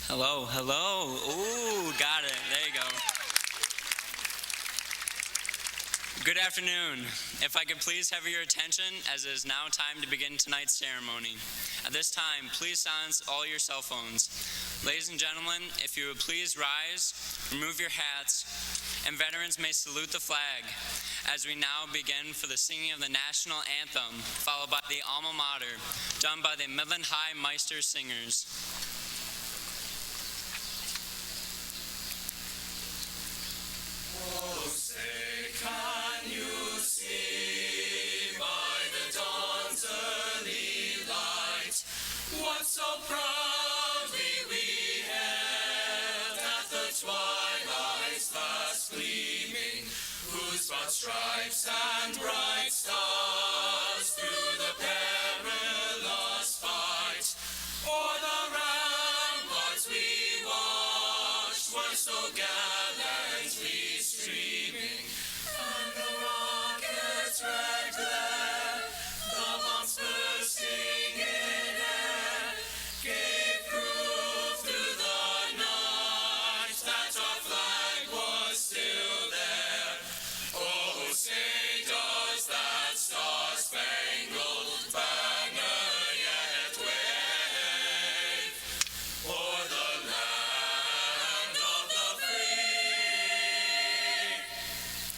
Hello, hello. Ooh, got it. There you go. Good afternoon. If I could please have your attention, as it is now time to begin tonight's ceremony. At this time, please silence all your cell phones. Ladies and gentlemen, if you would please rise, remove your hats, and veterans may salute the flag as we now begin for the singing of the national anthem, followed by the alma mater, done by the Midland High Meister Singers. Oh, say, can you see by the dawn's early light what so proudly we hailed at the twilight's last gleaming, whose broad stripes and bright stars through the perilous fight o'er the ramparts we watched were so gallantly streaming, and the rocket's red glare, the bombs bursting in air, gave proof through the night that our flag was still there. Oh, say, does that star-spangled banner yet wave o'er the land of the free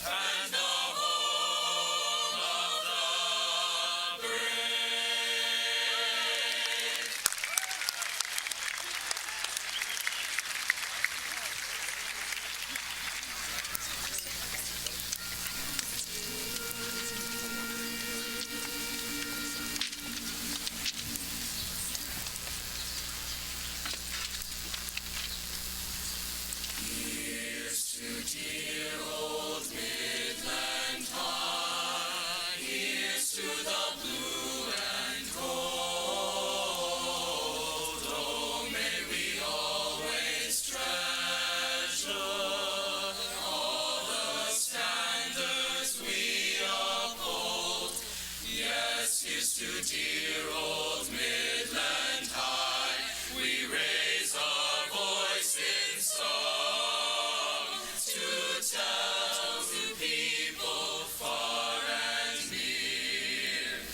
and the home of the brave? Here's to dear old Midland High, here's to the blue and gold. Oh, may we always treasure all the standards we uphold. Yes, here's to dear old Midland High, we raise our voice in song to tell to people far and near,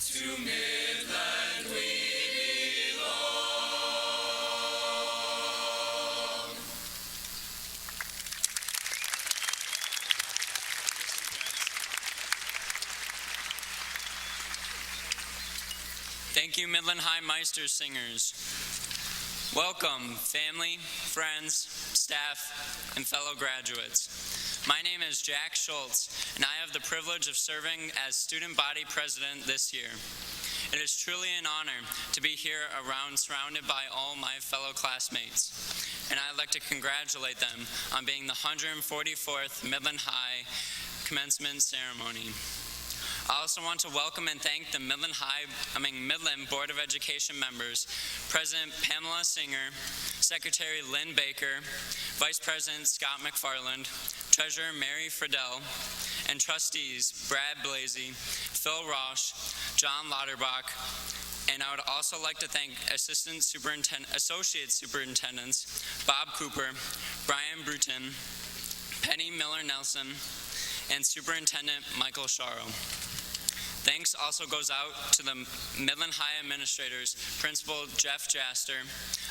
to Midland we belong. Thank you, Midland High Meister Singers. Welcome, family, friends, staff, and fellow graduates. My name is Jack Schultz, and I have the privilege of serving as student body president this year. It is truly an honor to be here surrounded by all my fellow classmates, and I'd like to congratulate them on being the 144th Midland High commencement ceremony. I also want to welcome and thank the Midland Board of Education members, President Pamela Singer, Secretary Lynn Baker, Vice President Scott McFarland, Treasurer Mary Friedel, and trustees Brad Blasey, Phil Roche, John Lauterbach, and I would also like to thank Associate Superintendents Bob Cooper, Brian Bruton, Penny Miller-Nelson, and Superintendent Michael Sharo. Thanks also goes out to the Midland High administrators, Principal Jeff Jaster,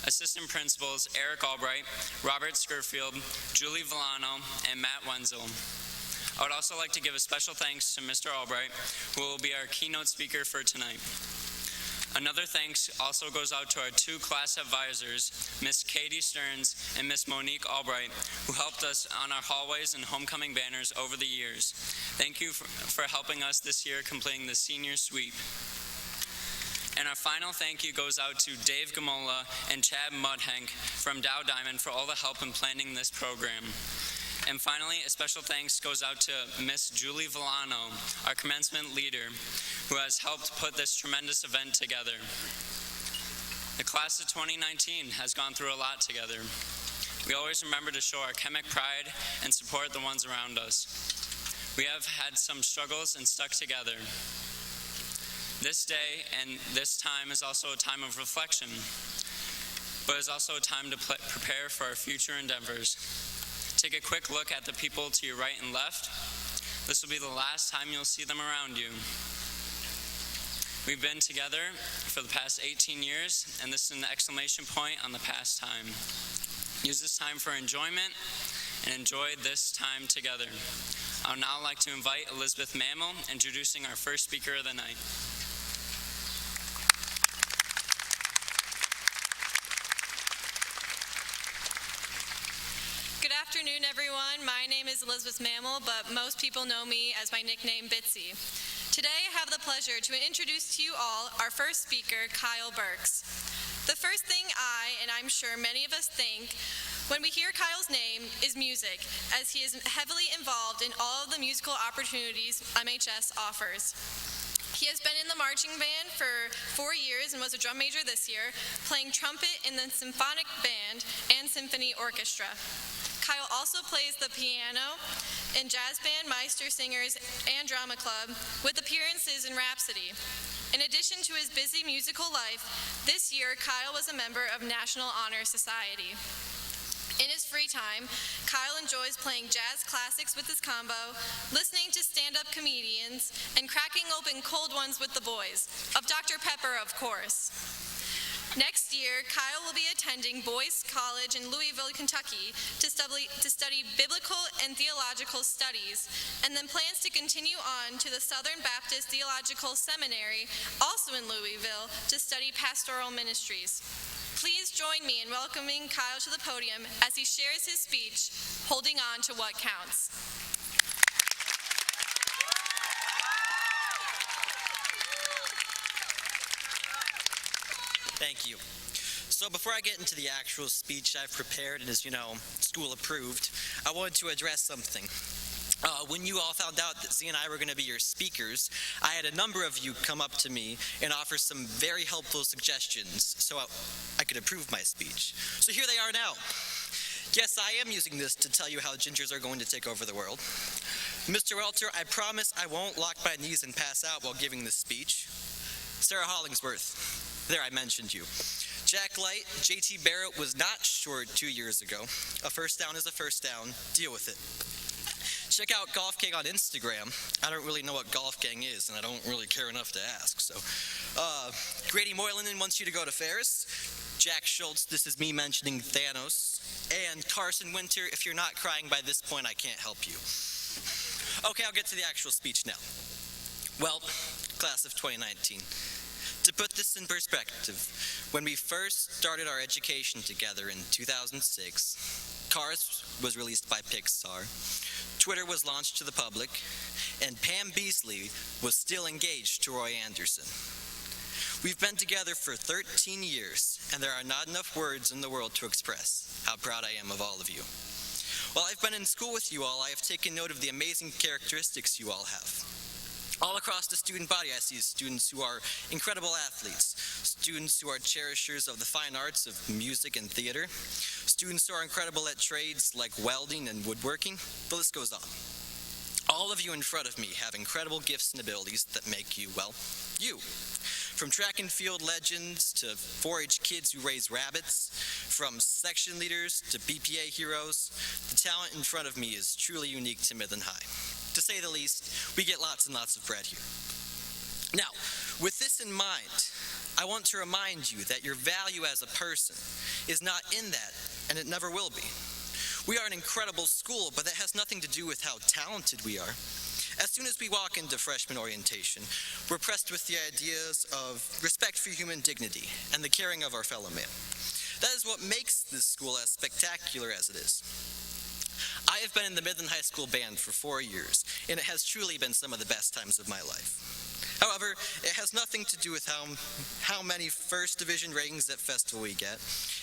Assistant Principals Eric Albright, Robert Skirfield, Julie Villano, and Matt Wenzel. I would also like to give a special thanks to Mr. Albright, who will be our keynote speaker for tonight. Another thanks also goes out to our two class advisors, Miss Katie Stearns and Miss Monique Albright, who helped us on our hallways and homecoming banners over the years. Thank you for helping us this year completing the senior sweep. And our final thank you goes out to Dave Gamola and Chad Mudhenk from Dow Diamond for all the help in planning this program. And finally, a special thanks goes out to Miss Julie Villano, our commencement leader, who has helped put this tremendous event together. The class of 2019 has gone through a lot together. We always remember to show our chemic pride and support the ones around us. We have had some struggles and stuck together. This day and this time is also a time of reflection. but it's also a time to prepare for our future endeavors. Take a quick look at the people to your right and left. This will be the last time you'll see them around you. We've been together for the past 18 years, and this is an exclamation point on the past time. Use this time for enjoyment and enjoy this time together. I would now like to invite Elizabeth Mammal, introducing our first speaker of the night. Good afternoon, everyone. My name is Elizabeth Mammal, but most people know me as my nickname, Bitsy. Today, I have the pleasure to introduce to you all our first speaker, Kyle Burks. The first thing and I'm sure many of us think when we hear Kyle's name is music, as he is heavily involved in all of the musical opportunities MHS offers. He has been in the marching band for 4 years and was a drum major this year, playing trumpet in the symphonic band and symphony orchestra. Kyle also plays the piano in jazz band, Meister Singers, and drama club, with appearances in Rhapsody. In addition to his busy musical life, this year Kyle was a member of National Honor Society. In his free time, Kyle enjoys playing jazz classics with his combo, listening to stand-up comedians, and cracking open cold ones with the boys, of Dr. Pepper, of course. Next year, Kyle will be attending Boyce College in Louisville, Kentucky to study biblical and theological studies, and then plans to continue on to the Southern Baptist Theological Seminary, also in Louisville, to study pastoral ministries. Please join me in welcoming Kyle to the podium as he shares his speech, Holding On to What Counts. Thank you. So before I get into the actual speech I've prepared and is, school approved, I wanted to address something. When you all found out that Z and I were going to be your speakers, I had a number of you come up to me and offer some very helpful suggestions so I could approve my speech. So here they are now. Yes, I am using this to tell you how gingers are going to take over the world. Mr. Welter, I promise I won't lock my knees and pass out while giving this speech. Sarah Hollingsworth, there I mentioned you. Jack Light, JT Barrett was not short 2 years ago. A first down is a first down. Deal with it. Check out Golf Gang on Instagram. I don't really know what Golf Gang is, and I don't really care enough to ask. So, Grady Moylan wants you to go to Ferris. Jack Schultz, this is me mentioning Thanos. And Carson Winter, if you're not crying by this point, I can't help you. Okay, I'll get to the actual speech now. Well, class of 2019. To put this in perspective, when we first started our education together in 2006, Cars was released by Pixar, Twitter was launched to the public, and Pam Beasley was still engaged to Roy Anderson. We've been together for 13 years, and there are not enough words in the world to express how proud I am of all of you. While I've been in school with you all, I have taken note of the amazing characteristics you all have. All across the student body, I see students who are incredible athletes, students who are cherishers of the fine arts of music and theater, students who are incredible at trades like welding and woodworking. The list goes on. All of you in front of me have incredible gifts and abilities that make you, well, you. From track and field legends to 4-H kids who raise rabbits, from section leaders to BPA heroes, the talent in front of me is truly unique to Midland High. To say the least, we get lots and lots of bread here. Now, with this in mind, I want to remind you that your value as a person is not in that, and it never will be. We are an incredible school, but that has nothing to do with how talented we are. As soon as we walk into freshman orientation, we're pressed with the ideas of respect for human dignity and the caring of our fellow man. That is what makes this school as spectacular as it is. I have been in the Midland High School band for 4 years, and it has truly been some of the best times of my life. However, it has nothing to do with how many first division ratings at festival we get.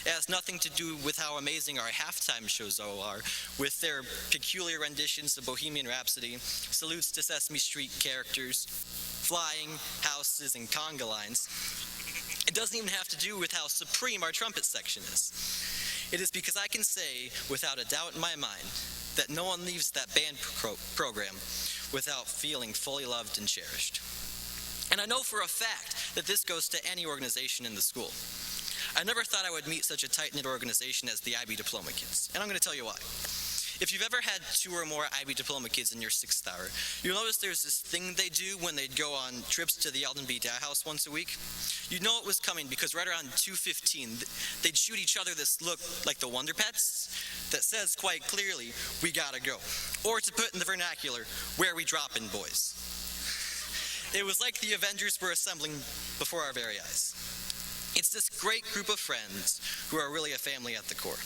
It has nothing to do with how amazing our halftime shows are, with their peculiar renditions of Bohemian Rhapsody, salutes to Sesame Street characters, flying, houses, and conga lines. It doesn't even have to do with how supreme our trumpet section is. It is because I can say, without a doubt in my mind, that no one leaves that band program without feeling fully loved and cherished. And I know for a fact that this goes to any organization in the school. I never thought I would meet such a tight-knit organization as the IB Diploma Kids, and I'm going to tell you why. If you've ever had 2 or more IB Diploma Kids in your 6th hour, you'll notice there's this thing they do when they'd go on trips to the Alden B. Dow House once a week. You'd know it was coming because right around 2:15, they'd shoot each other this look like the Wonder Pets that says quite clearly, "We gotta go." Or to put in the vernacular, "Where we droppin', boys?" It was like the Avengers were assembling before our very eyes. It's this great group of friends who are really a family at the core.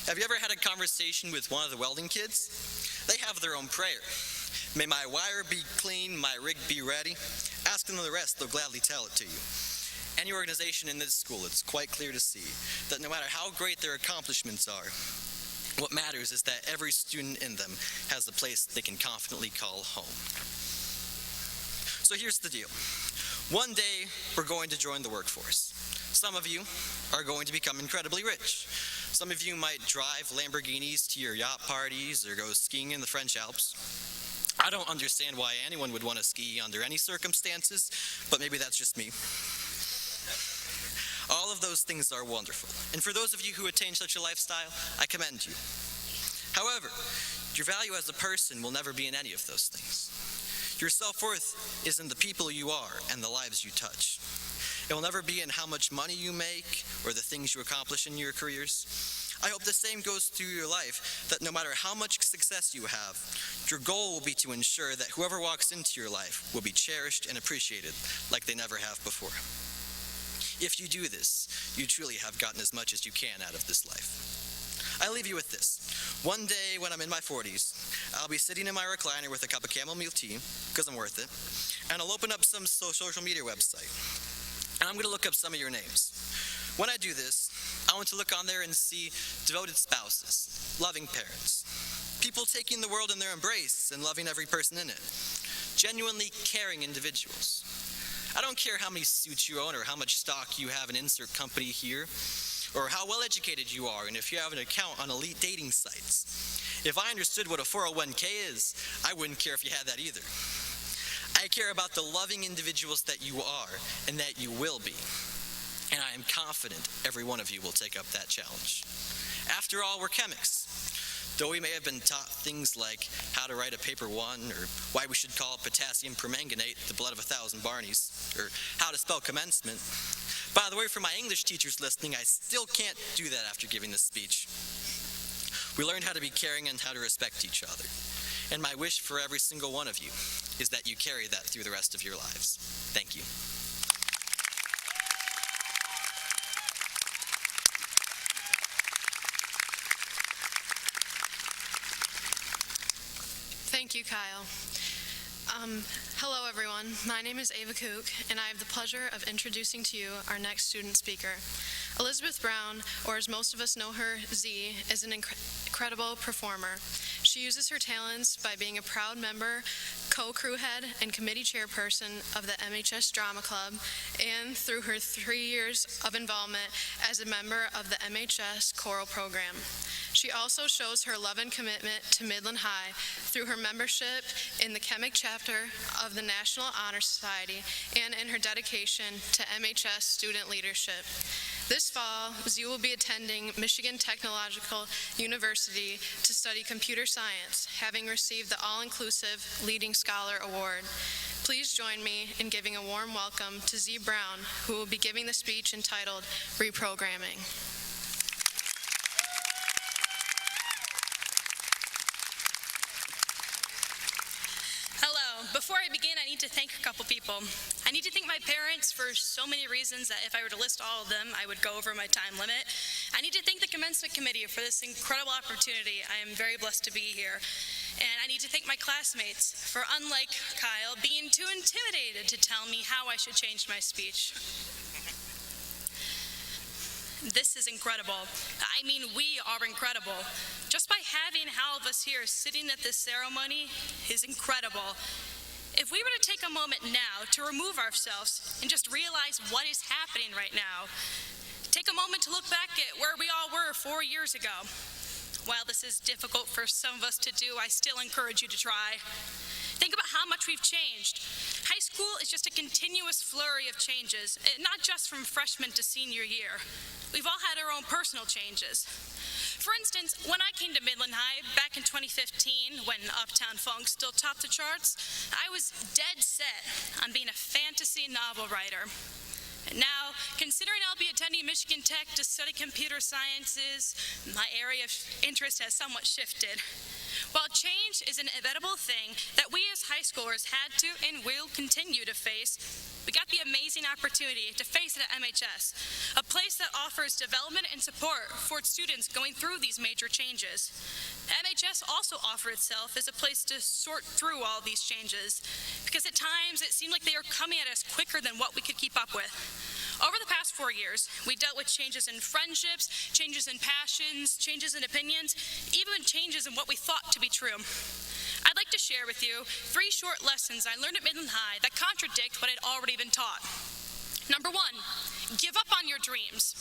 Have you ever had a conversation with one of the welding kids? They have their own prayer. "May my wire be clean, my rig be ready." Ask them the rest, they'll gladly tell it to you. Any organization in this school, it's quite clear to see that no matter how great their accomplishments are, what matters is that every student in them has a place they can confidently call home. So here's the deal. One day, we're going to join the workforce. Some of you are going to become incredibly rich. Some of you might drive Lamborghinis to your yacht parties or go skiing in the French Alps. I don't understand why anyone would want to ski under any circumstances, but maybe that's just me. All of those things are wonderful. And for those of you who attain such a lifestyle, I commend you. However, your value as a person will never be in any of those things. Your self-worth is in the people you are and the lives you touch. It will never be in how much money you make or the things you accomplish in your careers. I hope the same goes through your life, that no matter how much success you have, your goal will be to ensure that whoever walks into your life will be cherished and appreciated like they never have before. If you do this, you truly have gotten as much as you can out of this life. I leave you with this. One day when I'm in my 40s, I'll be sitting in my recliner with a cup of chamomile tea, because I'm worth it, and I'll open up some social media website. And I'm going to look up some of your names. When I do this, I want to look on there and see devoted spouses, loving parents, people taking the world in their embrace and loving every person in it, genuinely caring individuals. I don't care how many suits you own or how much stock you have in insert company here, or how well educated you are and if you have an account on elite dating sites. If I understood what a 401k is, I wouldn't care if you had that either. I care about the loving individuals that you are and that you will be. And I am confident every one of you will take up that challenge. After all, we're chemists. Though we may have been taught things like how to write a paper 1, or why we should call potassium permanganate the blood of 1,000 Barneys, or how to spell commencement. By the way, for my English teachers listening, I still can't do that after giving this speech. We learned how to be caring and how to respect each other. And my wish for every single one of you is that you carry that through the rest of your lives. Thank you. Thank you, Kyle. Hello, everyone. My name is Ava Kook, and I have the pleasure of introducing to you our next student speaker. Elizabeth Brown, or as most of us know her, Z, is an incredible performer. She uses her talents by being a proud member, co-crew head, and committee chairperson of the MHS Drama Club, and through her 3 years of involvement as a member of the MHS choral program. She also shows her love and commitment to Midland High through her membership in the Chemic chapter of the National Honor Society and in her dedication to MHS student leadership. This fall, Z will be attending Michigan Technological University to study computer science, having received the All-Inclusive Leading Scholar Award. Please join me in giving a warm welcome to Z Brown, who will be giving the speech entitled Reprogramming. Before I begin, I need to thank a couple people. I need to thank my parents for so many reasons that if I were to list all of them, I would go over my time limit. I need to thank the commencement committee for this incredible opportunity. I am very blessed to be here. And I need to thank my classmates for, unlike Kyle, being too intimidated to tell me how I should change my speech. This is incredible. I mean, we are incredible. Just by having all of us here sitting at this ceremony is incredible. If we were to take a moment now to remove ourselves and just realize what is happening right now, take a moment to look back at where we all were 4 years ago. While this is difficult for some of us to do, I still encourage you to try. Think about how much we've changed. High school is just a continuous flurry of changes, not just from freshman to senior year. We've all had our own personal changes. For instance, when I came to Midland High back in 2015, when Uptown Funk still topped the charts, I was dead set on being a fantasy novel writer. And now, considering I'll be attending Michigan Tech to study computer sciences, my area of interest has somewhat shifted. While change is an inevitable thing that we as high schoolers had to and will continue to face, we got the amazing opportunity to face it at MHS, a place that offers development and support for students going through these major changes. MHS also offered itself as a place to sort through all these changes, because at times it seemed like they were coming at us quicker than what we could keep up with. Over the past 4 years, we dealt with changes in friendships, changes in passions, changes in opinions, even changes in what we thought to be true. I'd like to share with you 3 short lessons I learned at Midland High that contradict what I'd already been taught. Number 1, give up on your dreams.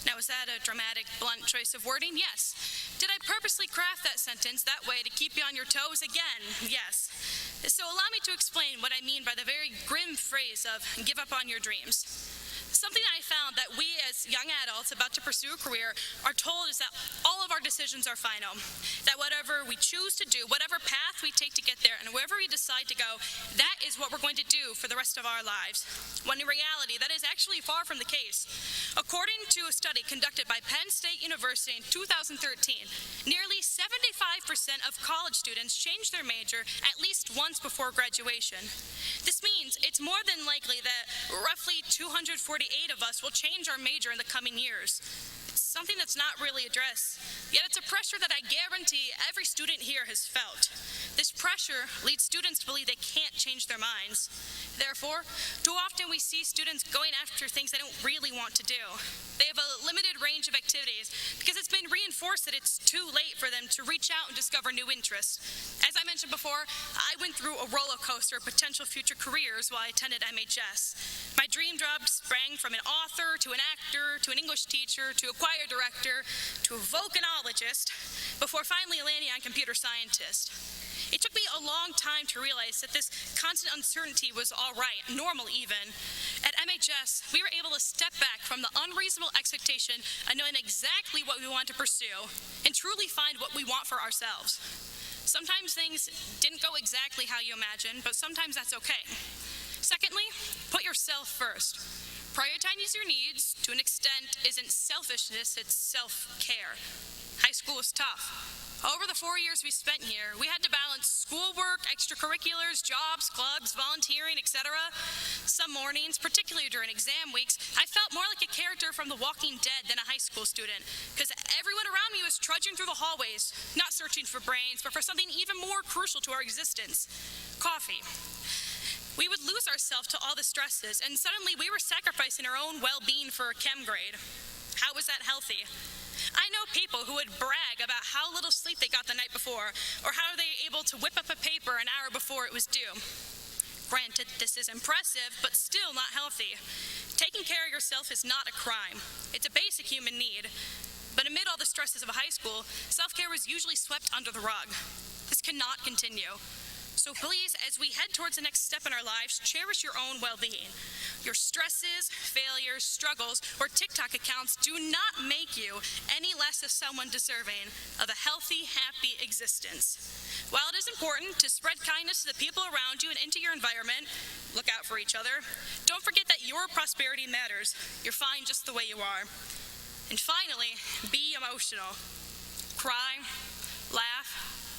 Now, is that a dramatic, blunt choice of wording? Yes. Did I purposely craft that sentence that way to keep you on your toes? Again, yes. So allow me to explain what I mean by the very grim phrase of give up on your dreams. Something I found that we as young adults about to pursue a career are told is that all of our decisions are final. That whatever we choose to do, whatever path we take to get there, and wherever we decide to go, that is what we're going to do for the rest of our lives. When in reality, that is actually far from the case. According to a study conducted by Penn State University in 2013, nearly 75% of college students change their major at least once before graduation. This means it's more than likely that roughly 248 of us will change our major in the coming years. It's something that's not really addressed, yet it's a pressure that I guarantee every student here has felt. This pressure leads students to believe they can't change their minds. Therefore, too often we see students going after things they don't really want to do. They have a limited range of activities because it's been reinforced that it's too late for them to reach out and discover new interests. As I mentioned before, I went through a roller coaster of potential future careers while I attended MHS. My dream job sprang from an author to an actor to an English teacher to a choir director to a volcanologist before finally landing on computer scientist. It took me a long time to realize that this constant uncertainty was all right, normal even. At MHS, we were able to step back from the unreasonable expectation of knowing exactly what we want to pursue and truly find what we want for ourselves. Sometimes things didn't go exactly how you imagined, but sometimes that's okay. Secondly, put yourself first. Prioritizing your needs, to an extent, isn't selfishness, it's self-care. High school was tough. Over the 4 years we spent here, we had to balance schoolwork, extracurriculars, jobs, clubs, volunteering, etc. Some mornings, particularly during exam weeks, I felt more like a character from The Walking Dead than a high school student, because everyone around me was trudging through the hallways, not searching for brains, but for something even more crucial to our existence: coffee. We would lose ourselves to all the stresses, and suddenly we were sacrificing our own well-being for a chem grade. How was that healthy? I know people who would brag about how little sleep they got the night before, or how they were able to whip up a paper an hour before it was due. Granted, this is impressive, but still not healthy. Taking care of yourself is not a crime. It's a basic human need. But amid all the stresses of high school, self-care was usually swept under the rug. This cannot continue. So please, as we head towards the next step in our lives, cherish your own well-being. Your stresses, failures, struggles, or TikTok accounts do not make you any less of someone deserving of a healthy, happy existence. While it is important to spread kindness to the people around you and into your environment, look out for each other, don't forget that your prosperity matters. You're fine just the way you are. And finally, be emotional. Cry, laugh,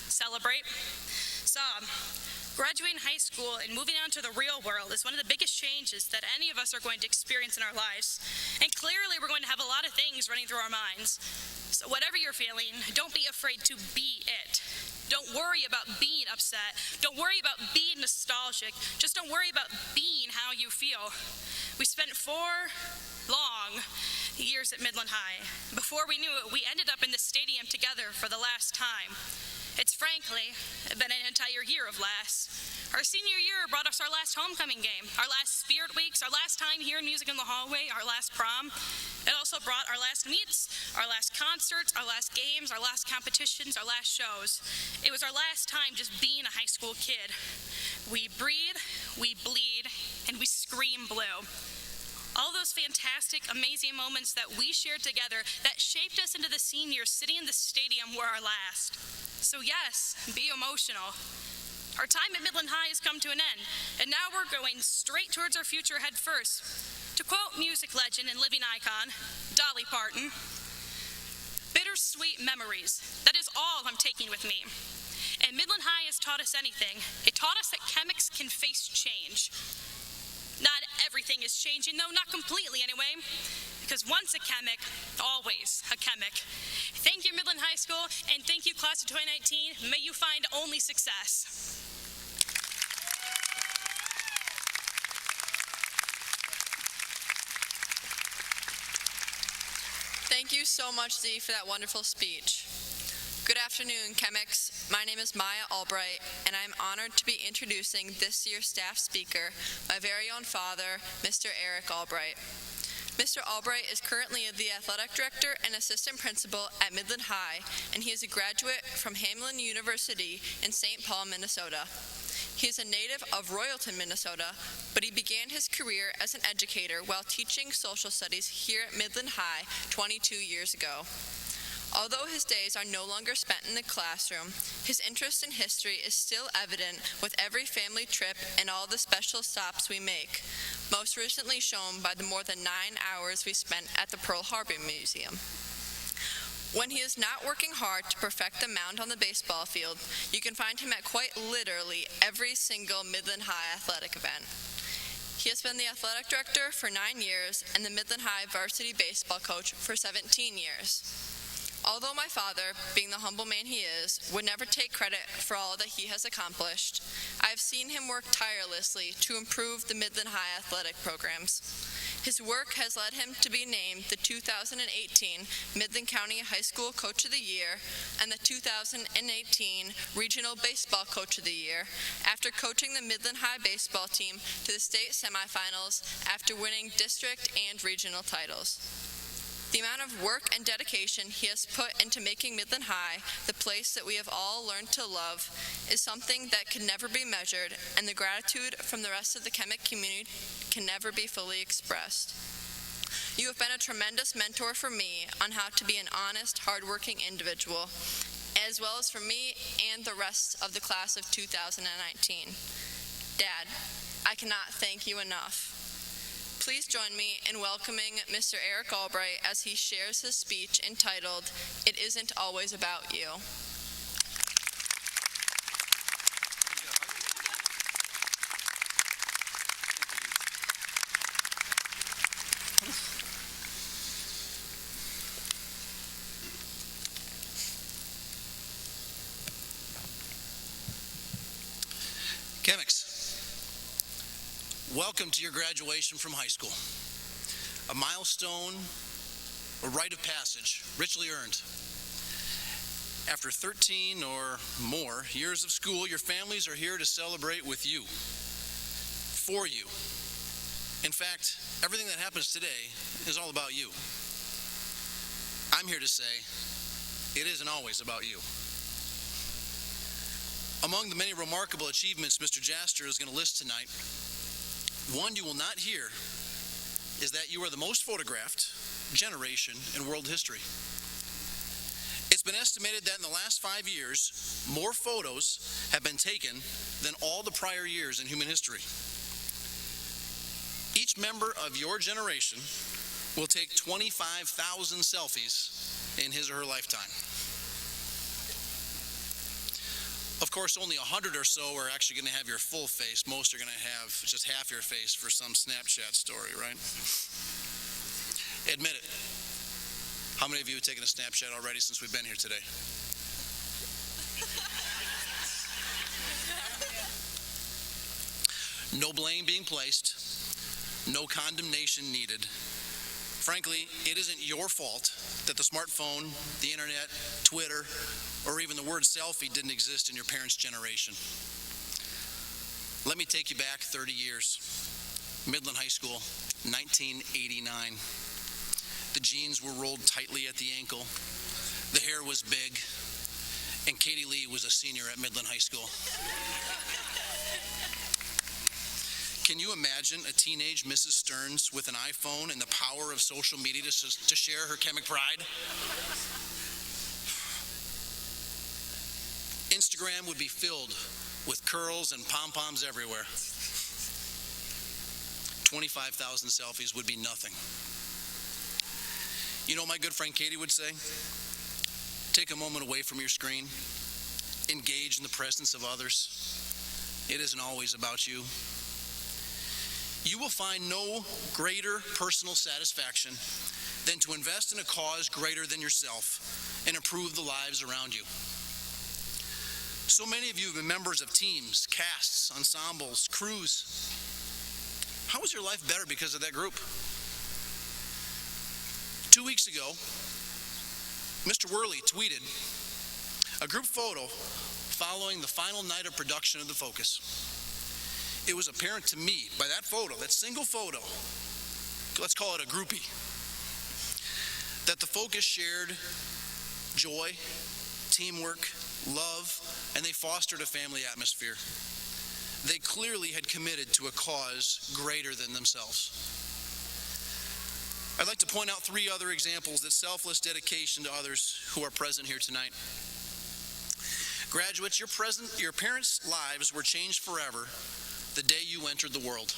celebrate. Graduating high school and moving on to the real world is one of the biggest changes that any of us are going to experience in our lives. And clearly we're going to have a lot of things running through our minds. So whatever you're feeling, don't be afraid to be it. Don't worry about being upset. Don't worry about being nostalgic. Just don't worry about being how you feel. We spent 4 long years at Midland High. Before we knew it, we ended up in the stadium together for the last time. It's frankly been an entire year of laughs. Our senior year brought us our last homecoming game, our last spirit weeks, our last time hearing music in the hallway, our last prom. It also brought our last meets, our last concerts, our last games, our last competitions, our last shows. It was our last time just being a high school kid. We breathe, we bleed, and we scream blue. All those fantastic, amazing moments that we shared together that shaped us into the seniors sitting in the stadium were our last. So yes, be emotional. Our time at Midland High has come to an end, and now we're going straight towards our future head first. To quote music legend and living icon, Dolly Parton, bittersweet memories, that is all I'm taking with me. And Midland High has taught us anything. It taught us that chemics can face change. Not everything is changing, though, not completely anyway, because once a chemic, always a chemic. Thank you, Midland High School, and thank you, class of 2019. May you find only success. Thank you so much, Dee, for that wonderful speech. Good afternoon, chemics. My name is Maya Albright, and I'm honored to be introducing this year's staff speaker, my very own father, Mr. Eric Albright. Mr. Albright is currently the athletic director and assistant principal at Midland High, and he is a graduate from Hamline University in St. Paul, Minnesota. He is a native of Royalton, Minnesota, but he began his career as an educator while teaching social studies here at Midland High 22 years ago. Although his days are no longer spent in the classroom, his interest in history is still evident with every family trip and all the special stops we make, most recently shown by the more than 9 hours we spent at the Pearl Harbor Museum. When he is not working hard to perfect the mound on the baseball field, you can find him at quite literally every single Midland High athletic event. He has been the athletic director for 9 years and the Midland High varsity baseball coach for 17 years. Although my father, being the humble man he is, would never take credit for all that he has accomplished, I have seen him work tirelessly to improve the Midland High athletic programs. His work has led him to be named the 2018 Midland County High School Coach of the Year and the 2018 Regional Baseball Coach of the Year after coaching the Midland High baseball team to the state semifinals after winning district and regional titles. The amount of work and dedication he has put into making Midland High the place that we have all learned to love is something that can never be measured, and the gratitude from the rest of the chemic community can never be fully expressed. You have been a tremendous mentor for me on how to be an honest, hardworking individual, as well as for me and the rest of the class of 2019. Dad, I cannot thank you enough. Please join me in welcoming Mr. Eric Albright as he shares his speech entitled, "It Isn't Always About You." Chemics, welcome to your graduation from high school. A milestone, a rite of passage, richly earned. After 13 or more years of school, your families are here to celebrate with you, for you. In fact, everything that happens today is all about you. I'm here to say, it isn't always about you. Among the many remarkable achievements Mr. Jaster is going to list tonight, one you will not hear is that you are the most photographed generation in world history. It's been estimated that in the last 5 years, more photos have been taken than all the prior years in human history. Each member of your generation will take 25,000 selfies in his or her lifetime. Of course, only 100 or so are actually going to have your full face. Most are going to have just half your face for some Snapchat story, right? Admit it. How many of you have taken a Snapchat already since we've been here today? No blame being placed, no condemnation needed. Frankly, it isn't your fault that the smartphone, the internet, Twitter, or even the word selfie didn't exist in your parents' generation. Let me take you back 30 years. Midland High School, 1989. The jeans were rolled tightly at the ankle, the hair was big, and Katie Lee was a senior at Midland High School. Can you imagine a teenage Mrs. Stearns with an iPhone and the power of social media to share her chemic pride? Instagram would be filled with curls and pom-poms everywhere. 25,000 selfies would be nothing. You know what my good friend Katie would say? Take a moment away from your screen. Engage in the presence of others. It isn't always about you. You will find no greater personal satisfaction than to invest in a cause greater than yourself and improve the lives around you. So many of you have been members of teams, casts, ensembles, crews. How was your life better because of that group? 2 weeks ago, Mr. Worley tweeted a group photo following the final night of production of The Focus. It was apparent to me by that photo, that single photo, let's call it a groupie, that The Focus shared joy, teamwork, love, and they fostered a family atmosphere. They clearly had committed to a cause greater than themselves. I'd like to point out 3 other examples of selfless dedication to others who are present here tonight. Graduates, your parents' lives were changed forever the day you entered the world.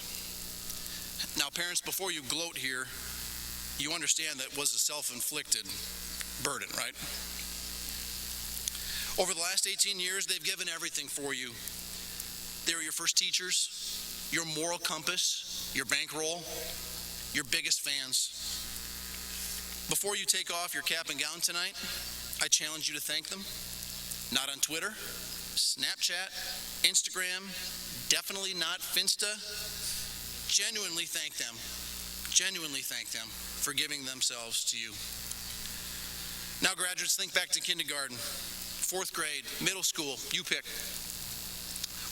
Now, parents, before you gloat here, you understand that was a self-inflicted burden, right? Over the last 18 years, they've given everything for you. They were your first teachers, your moral compass, your bankroll, your biggest fans. Before you take off your cap and gown tonight, I challenge you to thank them. Not on Twitter, Snapchat, Instagram, definitely not Finsta. Genuinely thank them. Genuinely thank them for giving themselves to you. Now, graduates, think back to kindergarten, 4th grade, middle school, you pick.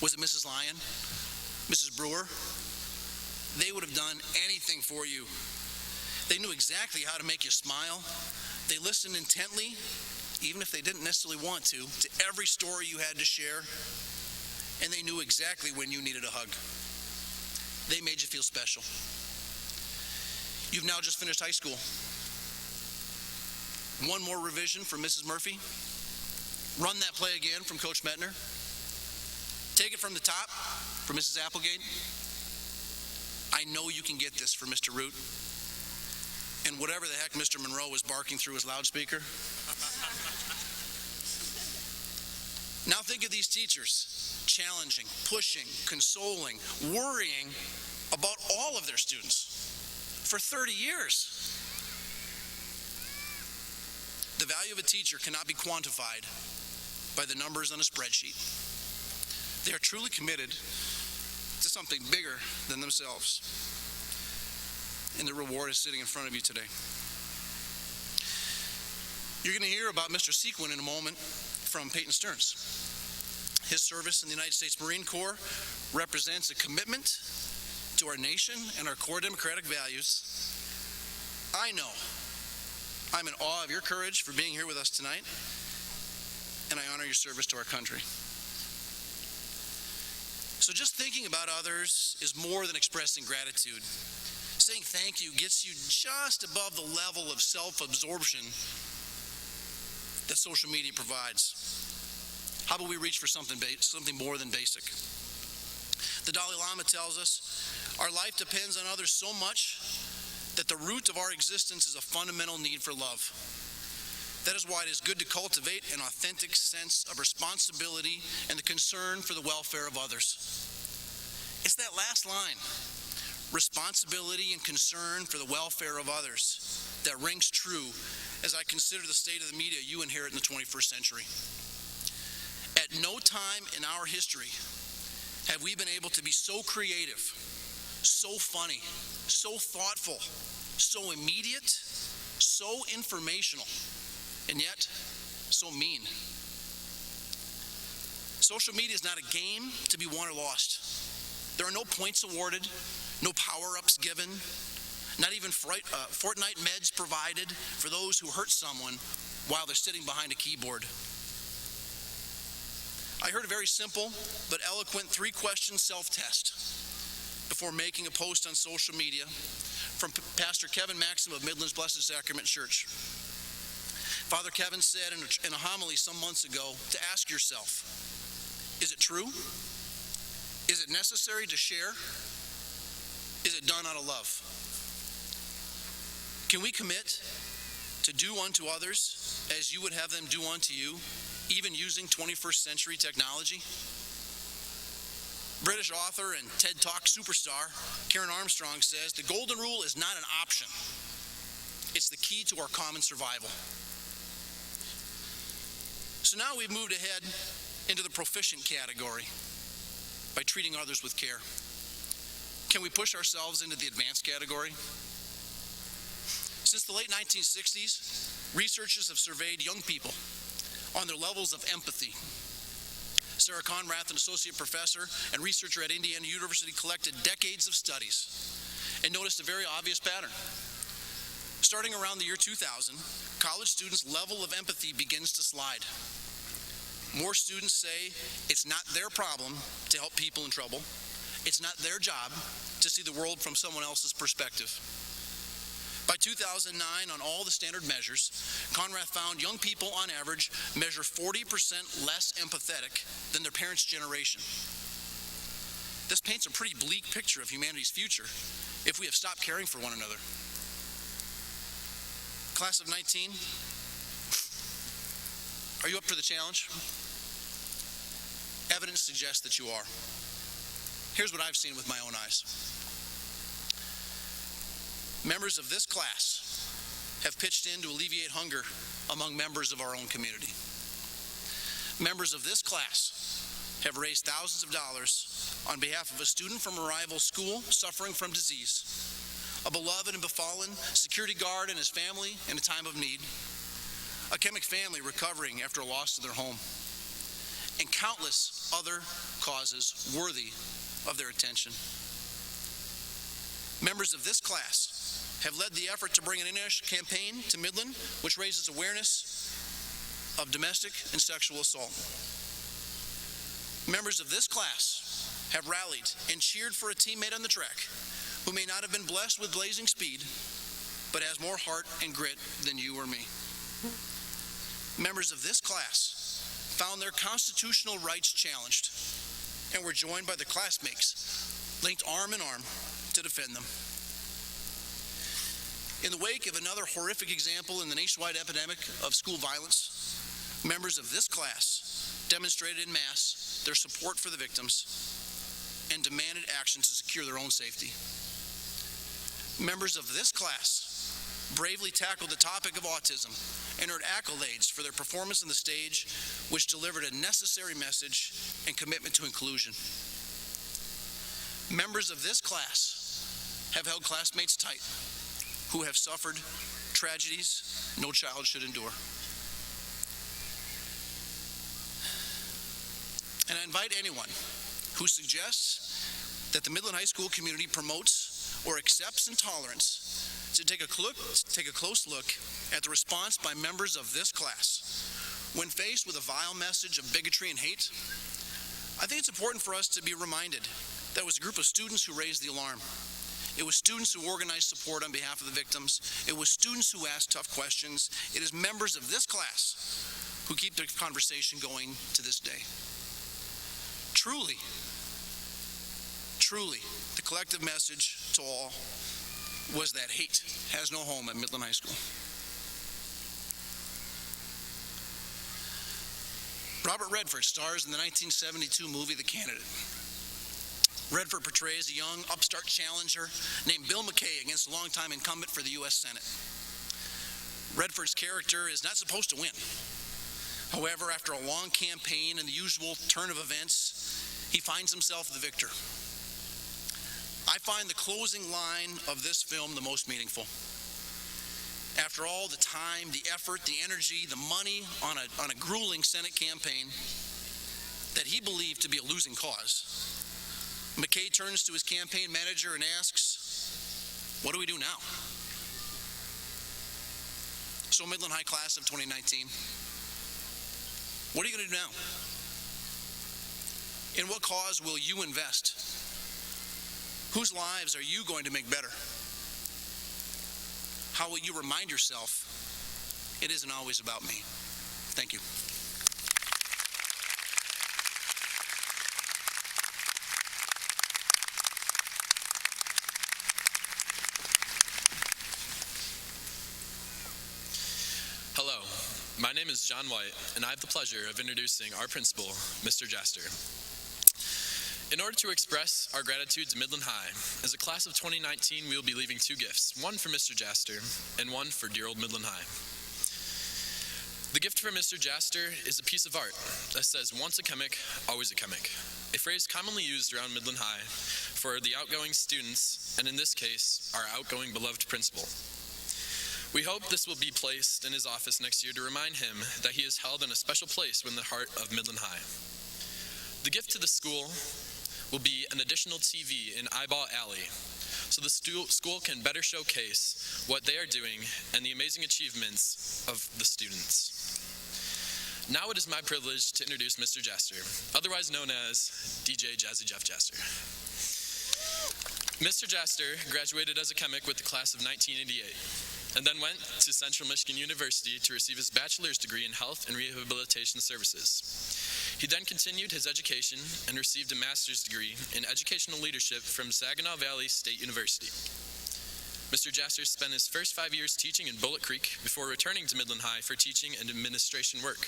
Was it Mrs. Lyon? Mrs. Brewer? They would have done anything for you. They knew exactly how to make you smile. They listened intently, even if they didn't necessarily want to every story you had to share. And they knew exactly when you needed a hug. They made you feel special. You've now just finished high school. One more revision from Mrs. Murphy. Run that play again from Coach Metner. Take it from the top from Mrs. Applegate. I know you can get this for Mr. Root. And whatever the heck Mr. Monroe was barking through his loudspeaker. Now think of these teachers, challenging, pushing, consoling, worrying about all of their students for 30 years. The value of a teacher cannot be quantified by the numbers on a spreadsheet. They are truly committed to something bigger than themselves. And the reward is sitting in front of you today. You're going to hear about Mr. Sequin in a moment from Peyton Stearns. His service in the United States Marine Corps represents a commitment to our nation and our core democratic values. I know I'm in awe of your courage for being here with us tonight, and I honor your service to our country. So just thinking about others is more than expressing gratitude. Saying thank you gets you just above the level of self-absorption that social media provides. How about we reach for something more than basic? The Dalai Lama tells us our life depends on others so much that the root of our existence is a fundamental need for love. That is why it is good to cultivate an authentic sense of responsibility and the concern for the welfare of others. It's that last line, responsibility and concern for the welfare of others, that rings true as I consider the state of the media you inherit in the 21st century. At no time in our history have we been able to be so creative, so funny, so thoughtful, so immediate, so informational, and yet so mean. Social media is not a game to be won or lost. There are no points awarded, no power-ups given, not even Fortnite meds provided for those who hurt someone while they're sitting behind a keyboard. I heard a very simple but eloquent 3-question self-test before making a post on social media from Pastor Kevin Maxim of Midland's Blessed Sacrament Church. Father Kevin said in a homily some months ago to ask yourself, is it true? Is it necessary to share? Is it done out of love? Can we commit to do unto others as you would have them do unto you, even using 21st century technology? British author and TED Talk superstar Karen Armstrong says the golden rule is not an option. It's the key to our common survival. So now we've moved ahead into the proficient category by treating others with care. Can we push ourselves into the advanced category? Since the late 1960s, researchers have surveyed young people on their levels of empathy. Sarah Conrath, an associate professor and researcher at Indiana University, collected decades of studies and noticed a very obvious pattern. Starting around the year 2000, college students' level of empathy begins to slide. More students say it's not their problem to help people in trouble. It's not their job to see the world from someone else's perspective. By 2009, on all the standard measures, Conrath found young people on average measure 40% less empathetic than their parents' generation. This paints a pretty bleak picture of humanity's future if we have stopped caring for one another. Class of 19, are you up for the challenge? Evidence suggests that you are. Here's what I've seen with my own eyes. Members of this class have pitched in to alleviate hunger among members of our own community. Members of this class have raised thousands of dollars on behalf of a student from a rival school suffering from disease, a beloved and befallen security guard and his family in a time of need, a chemic family recovering after a loss to their home, and countless other causes worthy of their attention. Members of this class have led the effort to bring an international campaign to Midland which raises awareness of domestic and sexual assault. Members of this class have rallied and cheered for a teammate on the track who may not have been blessed with blazing speed, but has more heart and grit than you or me. Members of this class found their constitutional rights challenged and were joined by their classmates, linked arm in arm to defend them. In the wake of another horrific example in the nationwide epidemic of school violence, members of this class demonstrated en masse their support for the victims and demanded action to secure their own safety. Members of this class bravely tackled the topic of autism and earned accolades for their performance on the stage, which delivered a necessary message and commitment to inclusion. Members of this class have held classmates tight who have suffered tragedies no child should endure. And I invite anyone who suggests that the Midland High School community promotes or accepts intolerance to take a close look at the response by members of this class when faced with a vile message of bigotry and hate. I think it's important for us to be reminded that it was a group of students who raised the alarm. It was students who organized support on behalf of the victims. It was students who asked tough questions. It is members of this class who keep the conversation going to this day. Truly, the collective message to all was that hate has no home at Midland High School. Robert Redford stars in the 1972 movie The Candidate. Redford portrays a young upstart challenger named Bill McKay against a longtime incumbent for the U.S. Senate. Redford's character is not supposed to win. However, after a long campaign and the usual turn of events, he finds himself the victor. I find the closing line of this film the most meaningful. After all the time, the effort, the energy, the money on a grueling Senate campaign that he believed to be a losing cause, McKay turns to his campaign manager and asks, "What do we do now?" So Midland High class of 2019, what are you going to do now? In what cause will you invest? Whose lives are you going to make better? How will you remind yourself it isn't always about me? Thank you. Hello, my name is John White, and I have the pleasure of introducing our principal, Mr. Jaster. In order to express our gratitude to Midland High, as a class of 2019, we will be leaving two gifts, one for Mr. Jaster and one for dear old Midland High. The gift for Mr. Jaster is a piece of art that says, "Once a chemic, always a chemic," a phrase commonly used around Midland High for the outgoing students, and in this case, our outgoing beloved principal. We hope this will be placed in his office next year to remind him that he is held in a special place in the heart of Midland High. The gift to the school will be an additional TV in Eyeball Alley, so the school can better showcase what they are doing and the amazing achievements of the students. Now it is my privilege to introduce Mr. Jaster, otherwise known as DJ Jazzy Jeff Jaster. Mr. Jaster graduated as a chemic with the class of 1988. And then went to Central Michigan University to receive his bachelor's degree in health and rehabilitation services. He then continued his education and received a master's degree in educational leadership from Saginaw Valley State University. Mr. Jaster spent his first 5 years teaching in Bullet Creek before returning to Midland High for teaching and administration work.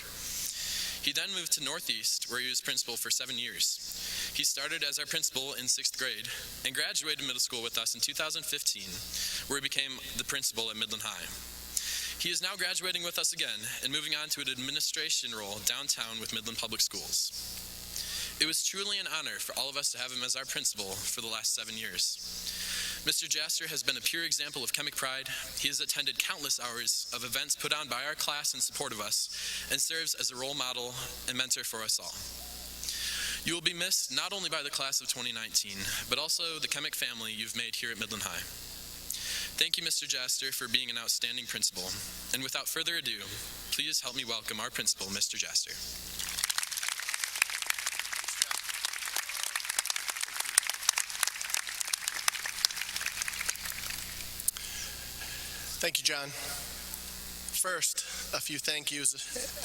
He then moved to Northeast, where he was principal for 7 years. He started as our principal in 6th grade and graduated middle school with us in 2015, where he became the principal at Midland High. He is now graduating with us again and moving on to an administration role downtown with Midland Public Schools. It was truly an honor for all of us to have him as our principal for the last 7 years. Mr. Jaster has been a pure example of chemic pride. He has attended countless hours of events put on by our class in support of us and serves as a role model and mentor for us all. You will be missed not only by the class of 2019, but also the chemic family you've made here at Midland High. Thank you, Mr. Jaster, for being an outstanding principal. And without further ado, please help me welcome our principal, Mr. Jaster. Thank you, John. First, a few thank yous.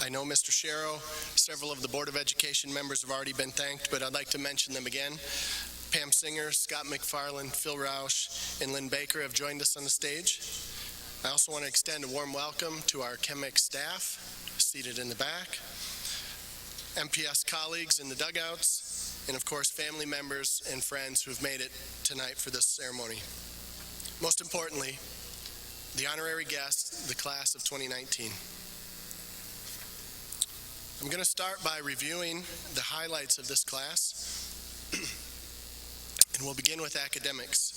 I know Mr. Sharrow, several of the Board of Education members have already been thanked, but I'd like to mention them again. Pam Singer, Scott McFarland, Phil Roush, and Lynn Baker have joined us on the stage. I also want to extend a warm welcome to our chemic staff seated in the back, MPS colleagues in the dugouts, and of course family members and friends who have made it tonight for this ceremony. Most importantly, the honorary guest, the class of 2019. I'm going to start by reviewing the highlights of this class, and we'll begin with academics.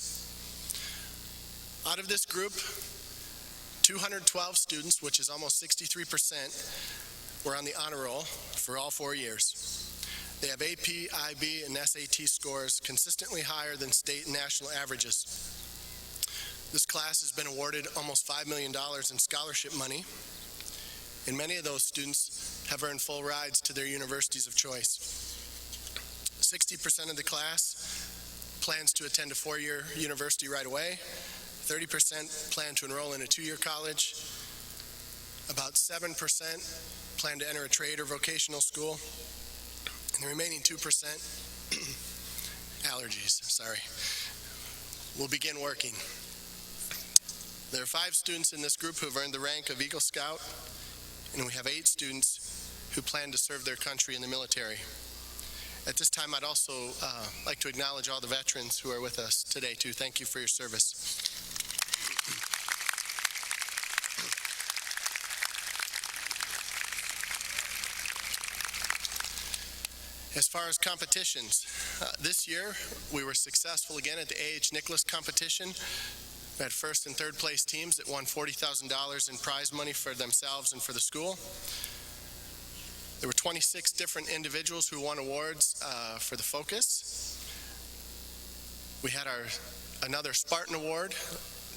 Out of this group, 212 students, which is almost 63%, were on the honor roll for all 4 years. They have AP, IB, and SAT scores consistently higher than state and national averages. This class has been awarded almost $5 million in scholarship money, and many of those students have earned full rides to their universities of choice. 60% of the class plans to attend a 4-year university right away. 30% plan to enroll in a 2-year college. About 7% plan to enter a trade or vocational school. And the remaining 2%, will begin working. There are 5 students in this group who have earned the rank of Eagle Scout, and we have 8 students who plan to serve their country in the military. At this time, I'd also like to acknowledge all the veterans who are with us today, too. Thank you for your service. As far as competitions, this year we were successful again at the A.H. Nicholas competition. We had first and third place teams that won $40,000 in prize money for themselves and for the school. There were 26 different individuals who won awards for the focus. We had another Spartan Award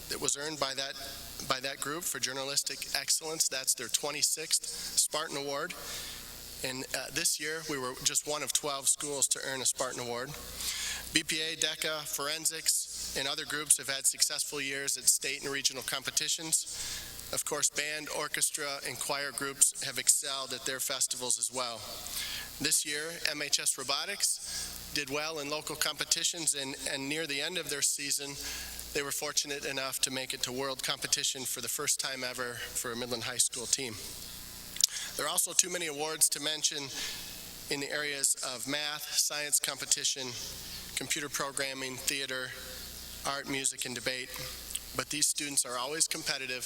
that was earned by that group for journalistic excellence. That's their 26th Spartan Award. And this year, we were just one of 12 schools to earn a Spartan Award. BPA, DECA, Forensics, and other groups have had successful years at state and regional competitions. Of course, band, orchestra, and choir groups have excelled at their festivals as well. This year, MHS Robotics did well in local competitions, and near the end of their season, they were fortunate enough to make it to world competition for the first time ever for a Midland High School team. There are also too many awards to mention in the areas of math, science competition, computer programming, theater, art, music, and debate. But these students are always competitive,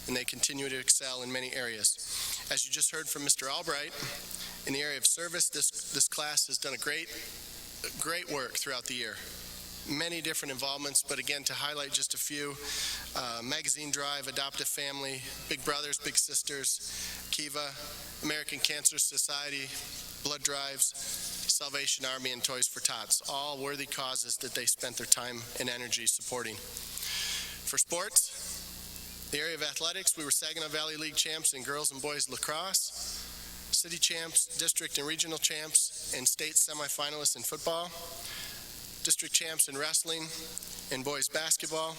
and they continue to excel in many areas. As you just heard from Mr. Albright, in the area of service, this class has done a great work throughout the year. Many different involvements, but again, to highlight just a few, Magazine Drive, Adopt a Family, Big Brothers, Big Sisters, Kiva, American Cancer Society, Blood Drives, Salvation Army, and Toys for Tots, all worthy causes that they spent their time and energy supporting. For sports, the area of athletics, we were Saginaw Valley League champs in girls and boys lacrosse, city champs, district and regional champs, and state semifinalists in football, district champs in wrestling and boys basketball,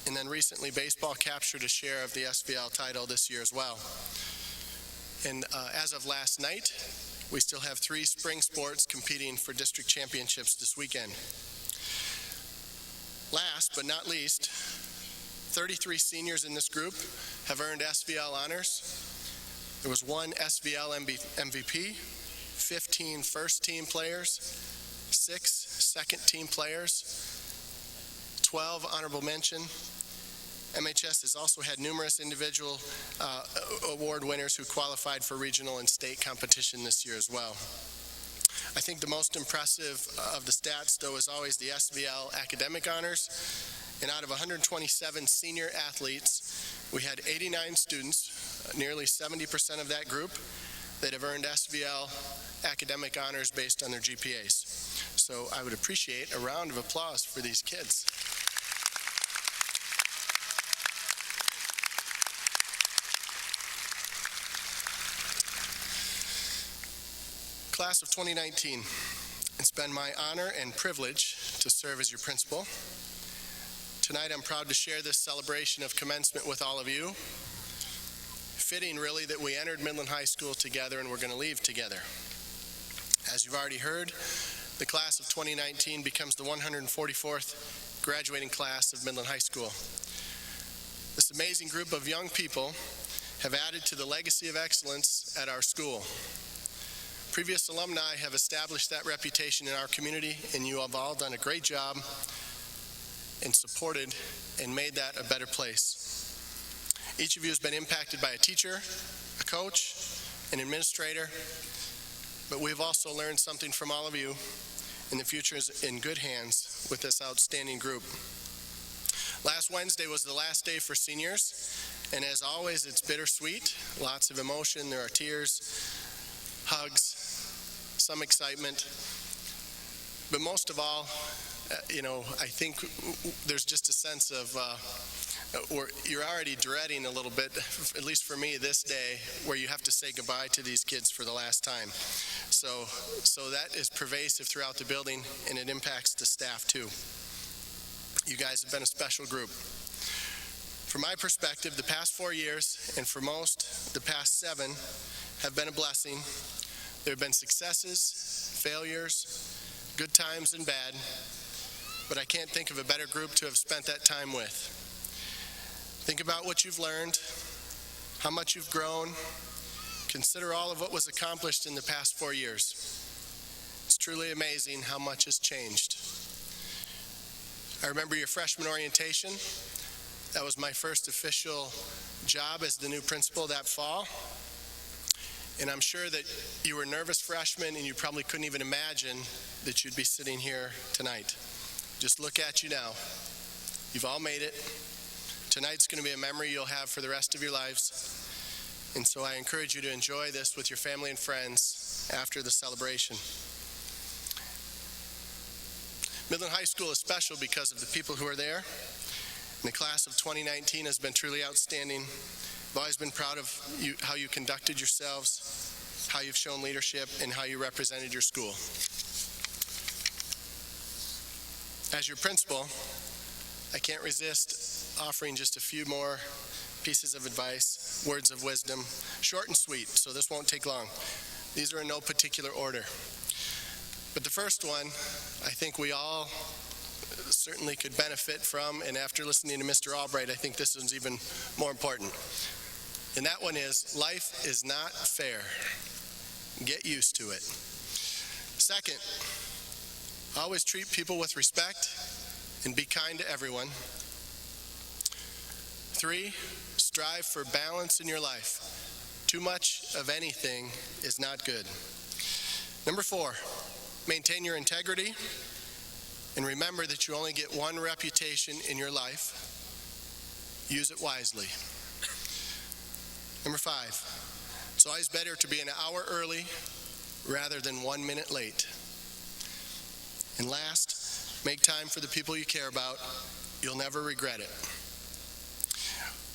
and then recently baseball captured a share of the SVL title this year as well. And as of last night, we still have 3 spring sports competing for district championships this weekend. Last but not least, 33 seniors in this group have earned SVL honors. There was 1 SVL MVP, 15 first team players, 6 second team players, 12 honorable mention. MHS has also had numerous individual award winners who qualified for regional and state competition this year as well. I think the most impressive of the stats, though, is always the SVL academic honors. And out of 127 senior athletes, we had 89 students, nearly 70% of that group, that have earned SVL academic honors based on their GPAs. So I would appreciate a round of applause for these kids. Class of 2019, it's been my honor and privilege to serve as your principal. Tonight I'm proud to share this celebration of commencement with all of you. Fitting, really, that we entered Midland High School together and we're going to leave together. As you've already heard, the class of 2019 becomes the 144th graduating class of Midland High School. This amazing group of young people have added to the legacy of excellence at our school. Previous alumni have established that reputation in our community, and you have all done a great job and supported and made that a better place. Each of you has been impacted by a teacher, a coach, an administrator, but we've also learned something from all of you, and the future is in good hands with this outstanding group. Last Wednesday was the last day for seniors, and as always, it's bittersweet, lots of emotion, there are tears, hugs, some excitement, but most of all, I think there's just a sense of you're already dreading a little bit, at least for me, this day where you have to say goodbye to these kids for the last time. So that is pervasive throughout the building, and it impacts the staff too. You guys have been a special group. From my perspective, the past 4 years, and for most, the past 7, have been a blessing. There have been successes, failures, good times and bad, but I can't think of a better group to have spent that time with. Think about what you've learned, how much you've grown. Consider all of what was accomplished in the past 4 years. It's truly amazing how much has changed. I remember your freshman orientation. That was my first official job as the new principal that fall. And I'm sure that you were nervous freshmen and you probably couldn't even imagine that you'd be sitting here tonight. Just look at you now. You've all made it. Tonight's going to be a memory you'll have for the rest of your lives. And so I encourage you to enjoy this with your family and friends after the celebration. Midland High School is special because of the people who are there. And the class of 2019 has been truly outstanding. I've always been proud of you, how you conducted yourselves, how you've shown leadership, and how you represented your school. As your principal, I can't resist offering just a few more pieces of advice, words of wisdom, short and sweet, so this won't take long. These are in no particular order. But the first one, I think we all certainly could benefit from, and after listening to Mr. Albright, I think this is even more important. And that one is, life is not fair. Get used to it. Second, always treat people with respect and be kind to everyone. 3, strive for balance in your life. Too much of anything is not good. Number 4, maintain your integrity and remember that you only get one reputation in your life. Use it wisely. Number 5, it's always better to be an hour early rather than 1 minute late. And last, make time for the people you care about. You'll never regret it.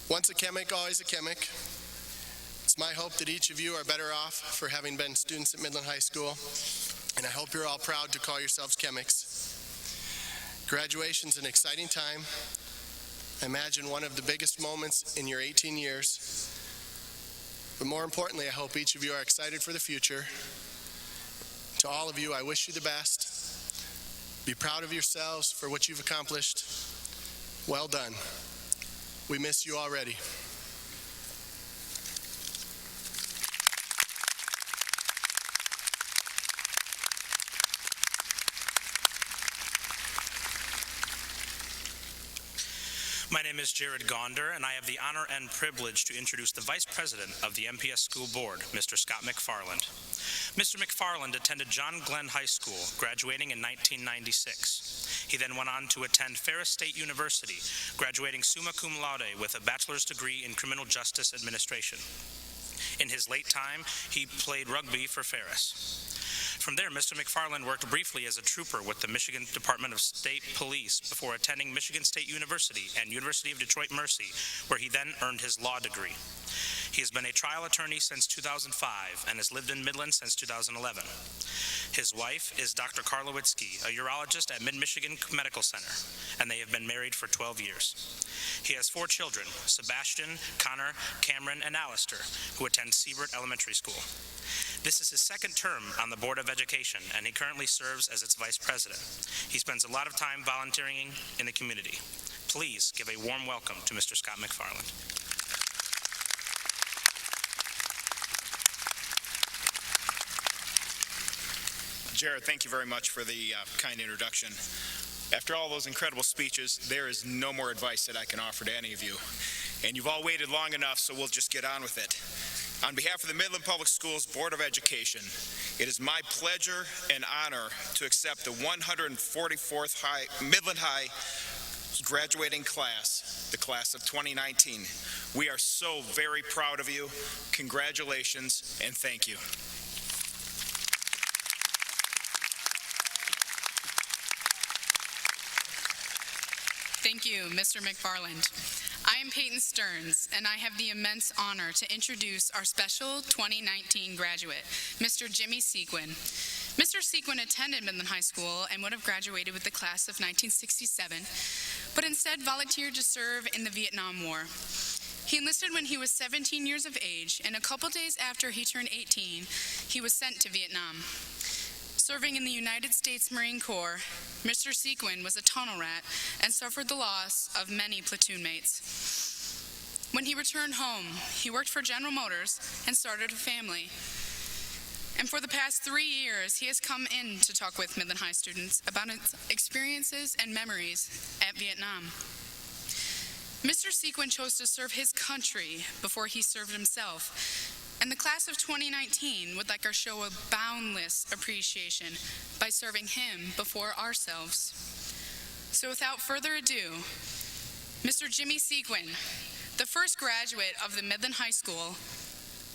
Once a chemic, always a chemic. It's my hope that each of you are better off for having been students at Midland High School, and I hope you're all proud to call yourselves chemics. Graduation's an exciting time. I imagine one of the biggest moments in your 18 years. But more importantly, I hope each of you are excited for the future. To all of you, I wish you the best. Be proud of yourselves for what you've accomplished. Well done. We miss you already. My name is Jared Gonder, and I have the honor and privilege to introduce the Vice President of the MPS School Board, Mr. Scott McFarland. Mr. McFarland attended John Glenn High School, graduating in 1996. He then went on to attend Ferris State University, graduating summa cum laude with a bachelor's degree in criminal justice administration. In his late time, he played rugby for Ferris. From there, Mr. McFarland worked briefly as a trooper with the Michigan Department of State Police before attending Michigan State University and University of Detroit Mercy, where he then earned his law degree. He has been a trial attorney since 2005 and has lived in Midland since 2011. His wife is Dr. Carla Witzke, a urologist at Mid-Michigan Medical Center, and they have been married for 12 years. He has 4 children, Sebastian, Connor, Cameron, and Alistair, who attend Siebert Elementary School. This is his second term on the Board of Education, and he currently serves as its vice president. He spends a lot of time volunteering in the community. Please give a warm welcome to Mr. Scott McFarland. Jared, thank you very much for the kind introduction. After all those incredible speeches, there is no more advice that I can offer to any of you. And you've all waited long enough, so we'll just get on with it. On behalf of the Midland Public Schools Board of Education, it is my pleasure and honor to accept the 144th Midland High graduating class, the class of 2019. We are so very proud of you. Congratulations and thank you. Thank you, Mr. McFarland. I am Peyton Stearns, and I have the immense honor to introduce our special 2019 graduate, Mr. Jimmy Sequin. Mr. Sequin attended Midland High School and would have graduated with the class of 1967, but instead volunteered to serve in the Vietnam War. He enlisted when he was 17 years of age, and a couple days after he turned 18, he was sent to Vietnam. Serving in the United States Marine Corps, Mr. Sequin was a tunnel rat and suffered the loss of many platoon mates. When he returned home, he worked for General Motors and started a family. And for the past 3 years, he has come in to talk with Midland High students about his experiences and memories at Vietnam. Mr. Sequin chose to serve his country before he served himself. And the class of 2019 would like our show a boundless appreciation by serving him before ourselves. So without further ado, Mr. Jimmy Sequin, the first graduate of the Midland High School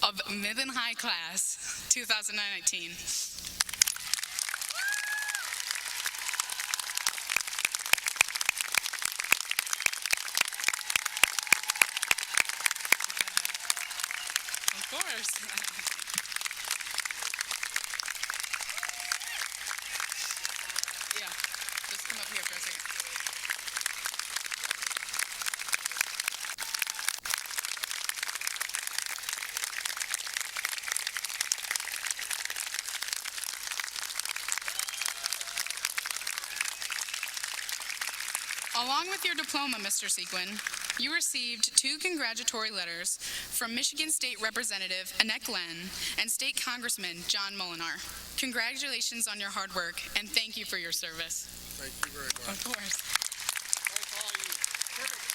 of Midland High class 2019. Of course. Yeah, just come up here for a second. Along with your diploma, Mr. Sequin, you received 2 congratulatory letters from Michigan State Representative Annette Glenn and State Congressman John Molinar. Congratulations on your hard work, and thank you for your service. Thank you very much. Of course. Thank all you. Perfect.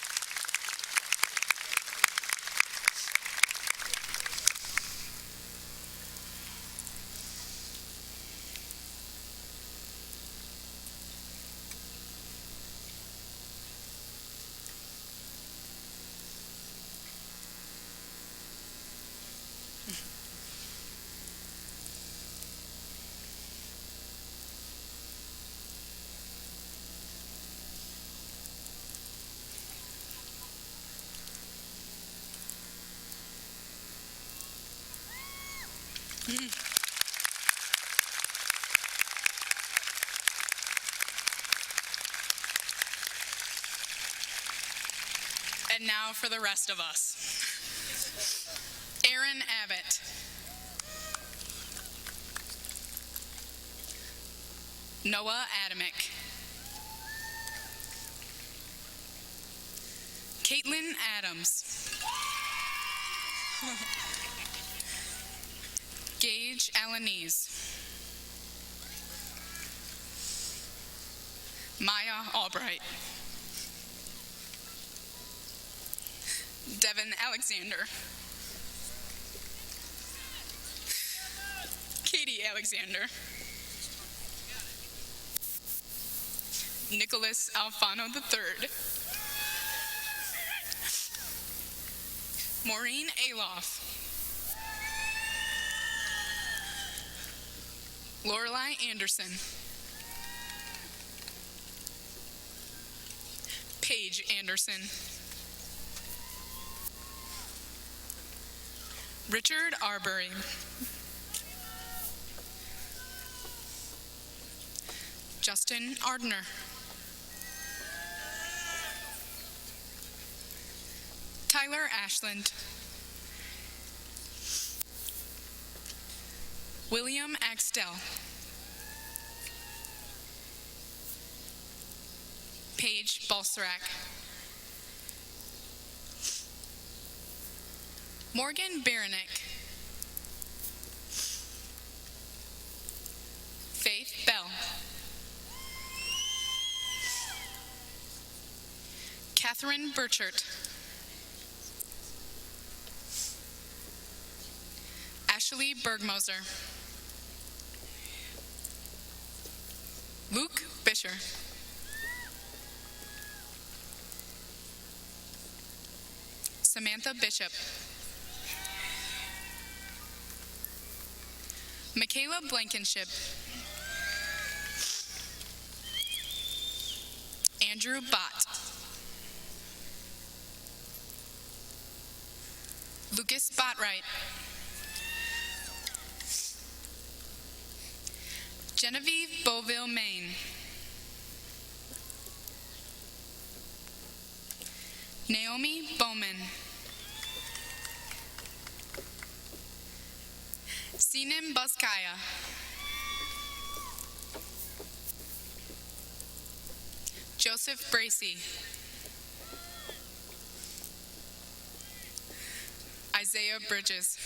And now for the rest of us. Aaron Abbott. Noah Adamick. Caitlin Adams. Gage Alanese. Maya Albright. Devin Alexander. Katie Alexander. Nicholas Alfano III. Maureen Aloff. Lorelei Anderson. Paige Anderson. Richard Arbery. Justin Ardner. Tyler Ashland. William Axtell. Paige Balsarac. Morgan Baranek. Faith Bell. Catherine Burchert. Ashley Bergmoser. Luke Bisher. Samantha Bishop. Michaela Blankenship. Andrew Bott. Lucas Botwright. Genevieve Beauville Maine. Naomi Bowman. Sinem Buskaya. Joseph Bracey. Isaiah Bridges.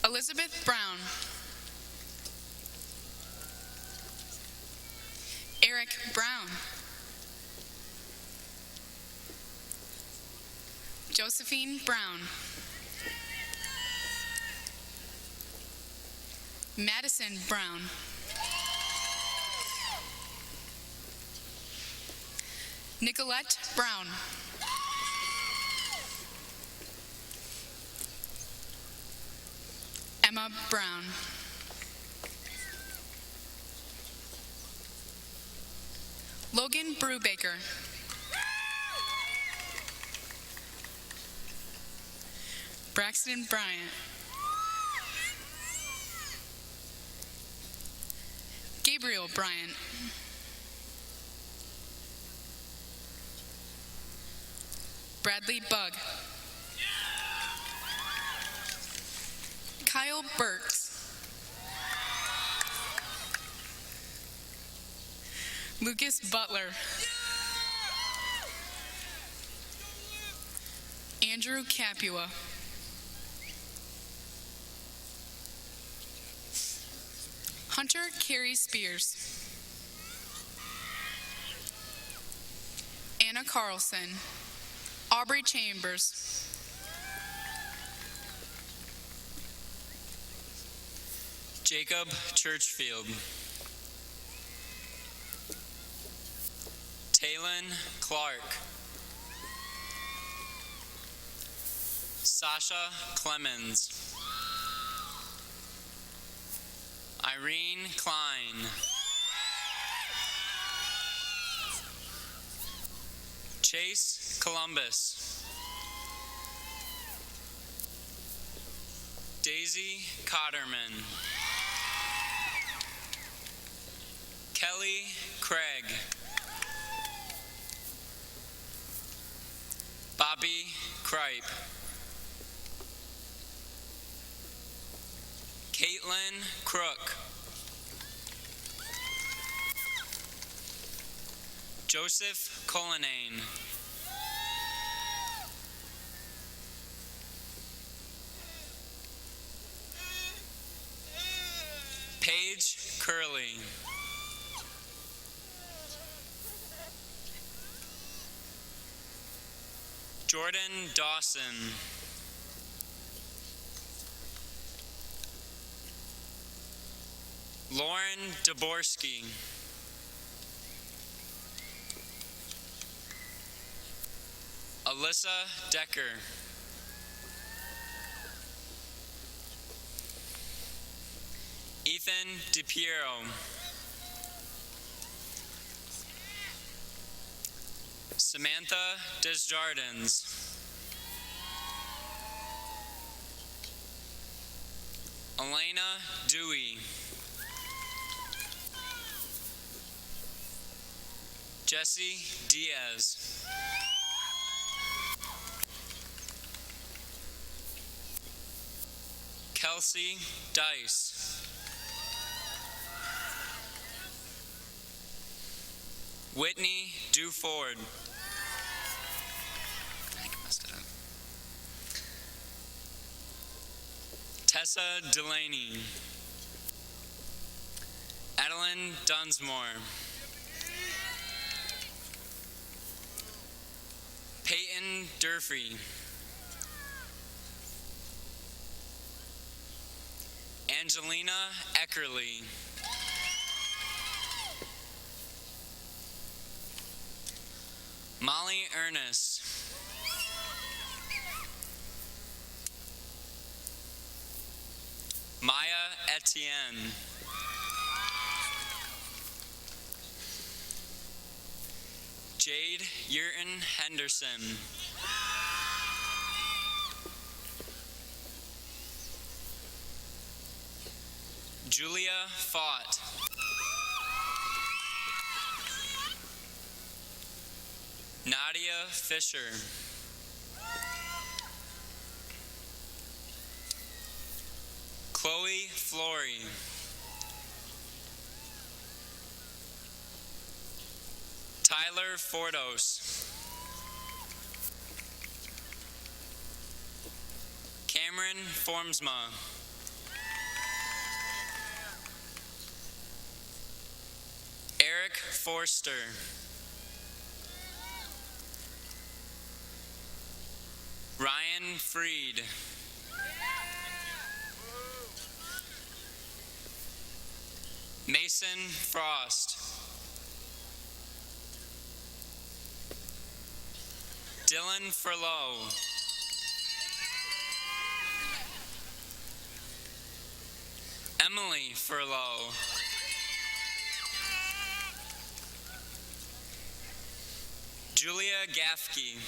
Elizabeth Brown. Eric Brown. Josephine Brown. Madison Brown. Nicolette Brown. Emma Brown. Logan Brubaker. Braxton Bryant. Gabriel Bryant. Bradley Bugg. Kyle Burks. Lucas Butler. Andrew Capua. Hunter Carey Spears. Anna Carlson. Aubrey Chambers. Jacob Churchfield. Taylon Clark. Sasha Clemens. Irene Klein. Chase Columbus. Daisy Cotterman. Kelly Craig. Bobby Kripe. Caitlin Crook. Joseph Cullinane. Paige Curley. Jordan Dawson. Lauren Daborski. Alyssa Decker. Ethan DiPiero. Samantha Desjardins. Elena Dewey. Jesse Diaz. Kelsey Dice. Whitney Duford. I messed it up. Tessa Delaney. Adeline Dunsmore. Peyton Durfee. Angelina Eckerly. Molly Ernest. Maya Etienne. Jade Yurton Henderson. Julia Fott. Nadia Fisher. Chloe Flory. Tyler Fordos. Cameron Formsma. Eric Forster. Ryan Freed. Mason Frost. Dylan Furlow. Emily Furlow. Julia Gaffke.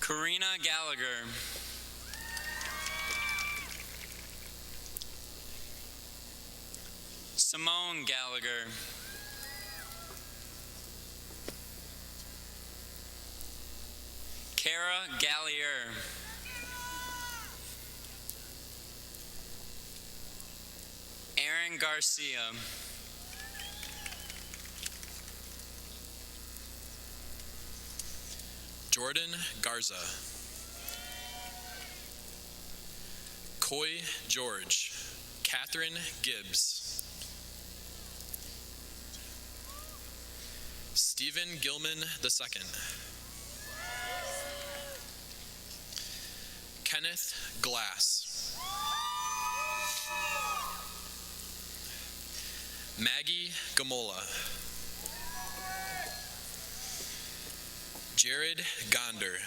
Karina Gallagher. Simone Gallagher. Kara Gallier. Aaron Garcia. Jordan Garza. Coy George. Catherine Gibbs. Stephen Gilman II. Kenneth Glass. Maggie Gamola. Jared Gonder.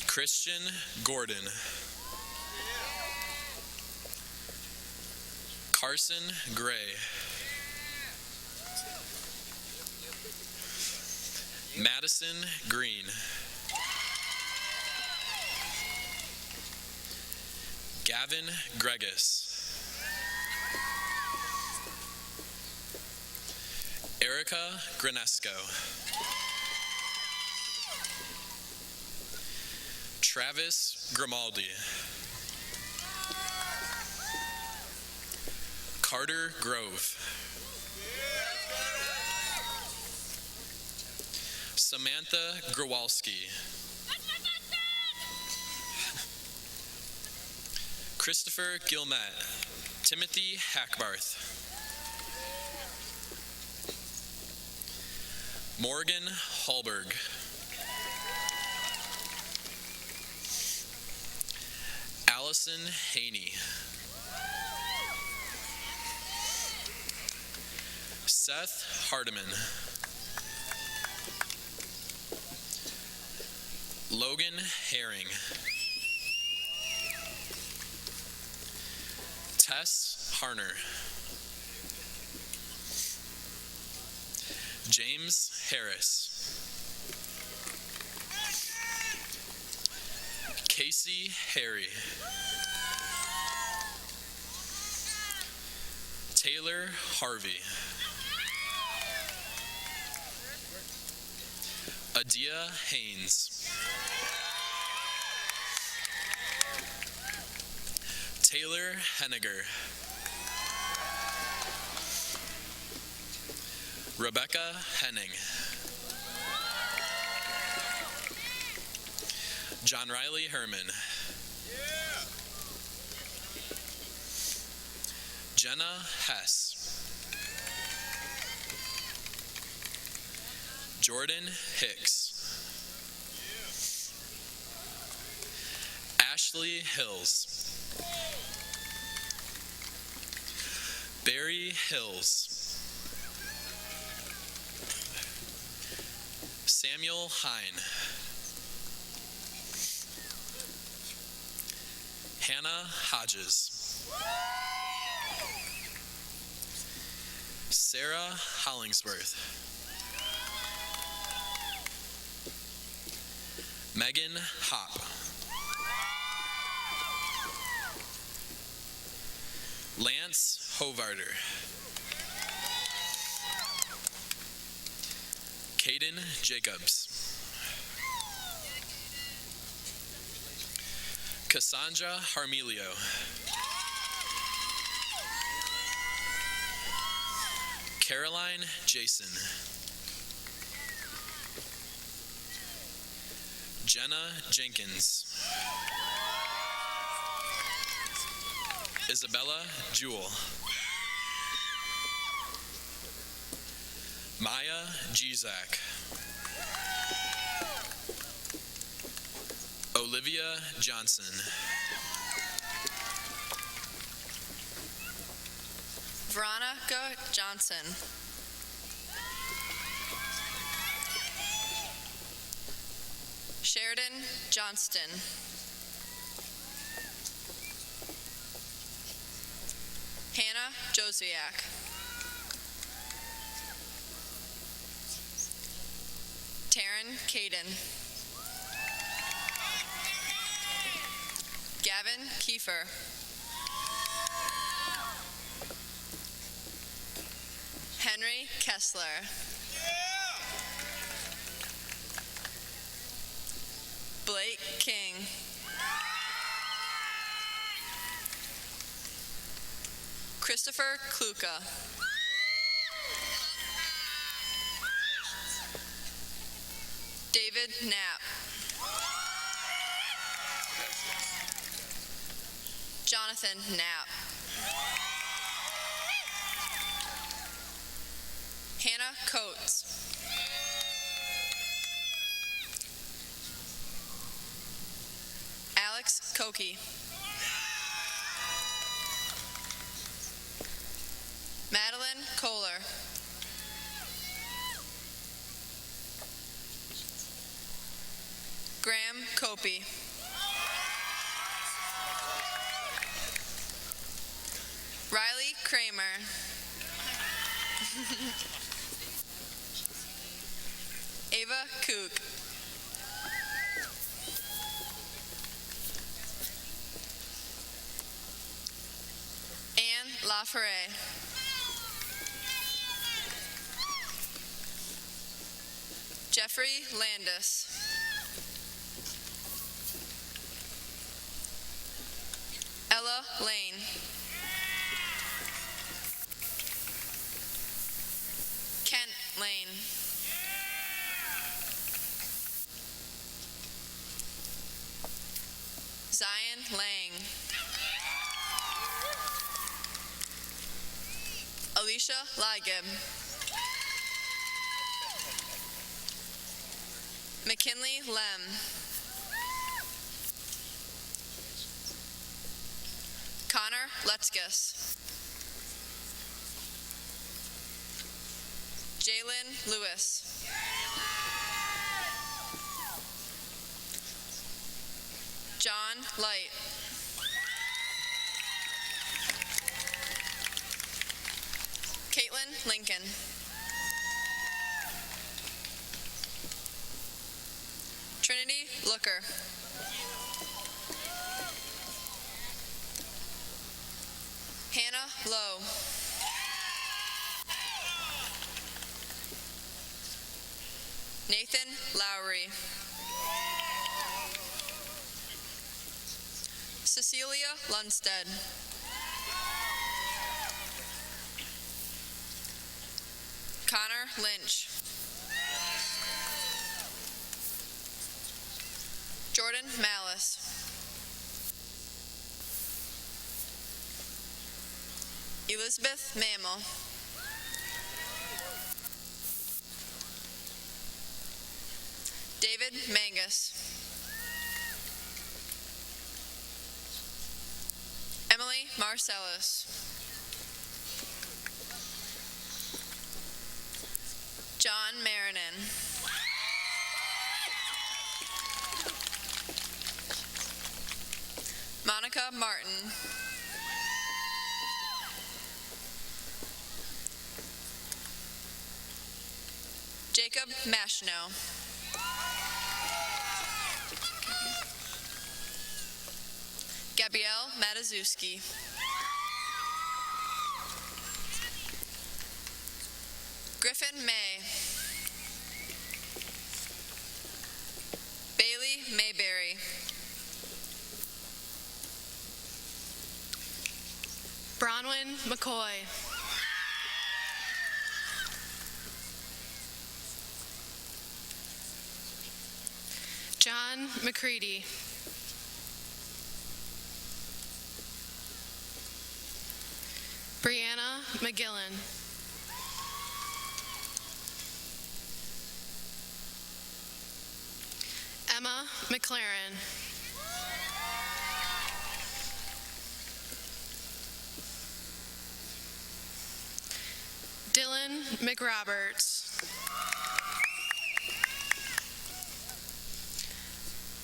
Christian Gordon. Carson Gray. Madison Green. Gavin Gregus. Erica Granesco. Travis Grimaldi. Carter Grove. Samantha Growalski. Christopher Gilmet. Timothy Hackbarth. Morgan Hallberg. Allison Haney. Seth Hardiman. Logan Herring. Tess Harner. James Harris. Casey Harry. Taylor Harvey. Adia Haynes. Taylor Henniger. Rebecca Henning. John Riley Herman. Jenna Hess. Jordan Hicks. Ashley Hills. Barry Hills. Samuel Hine. Hannah Hodges. Sarah Hollingsworth. Megan Hopp. Lance Hovarder. Caden Jacobs. Cassandra Harmelio. Caroline Jason. Jenna Jenkins. Isabella Jewell. Maya Gizak. Olivia Johnson. Veronica Johnson. Sheridan Johnston. Hannah Josiak. Taryn Caden. Gavin Kiefer. Henry Kessler. Blake King. Christopher Kluka. David Knapp. Jonathan Knapp. Hannah Coates. Alex Koki. Madeline Kohler. Graham Copey. Riley Kramer. Ava Kook. Anne LaFerre. Jeffrey Landis. Ella Lane. Kent Lane. Zion Lang. Alicia Ligeb. McKinley Lem. Connor Letzkus. Jalen Lewis. John Light. Caitlin Lincoln. Trinity Looker. Hannah Lowe. Nathan Lowry. Cecilia Lundstead. Connor Lynch. Jordan Malice. Elizabeth Mammal. David Mangus. Emily Marcellus. John Marinan. Monica Martin. Jacob Mashno. Gabrielle Matazuski. Griffin May. Bailey Mayberry. Bronwyn McCoy. John McCready. Brianna McGillen. Emma McLaren. Dylan McRoberts.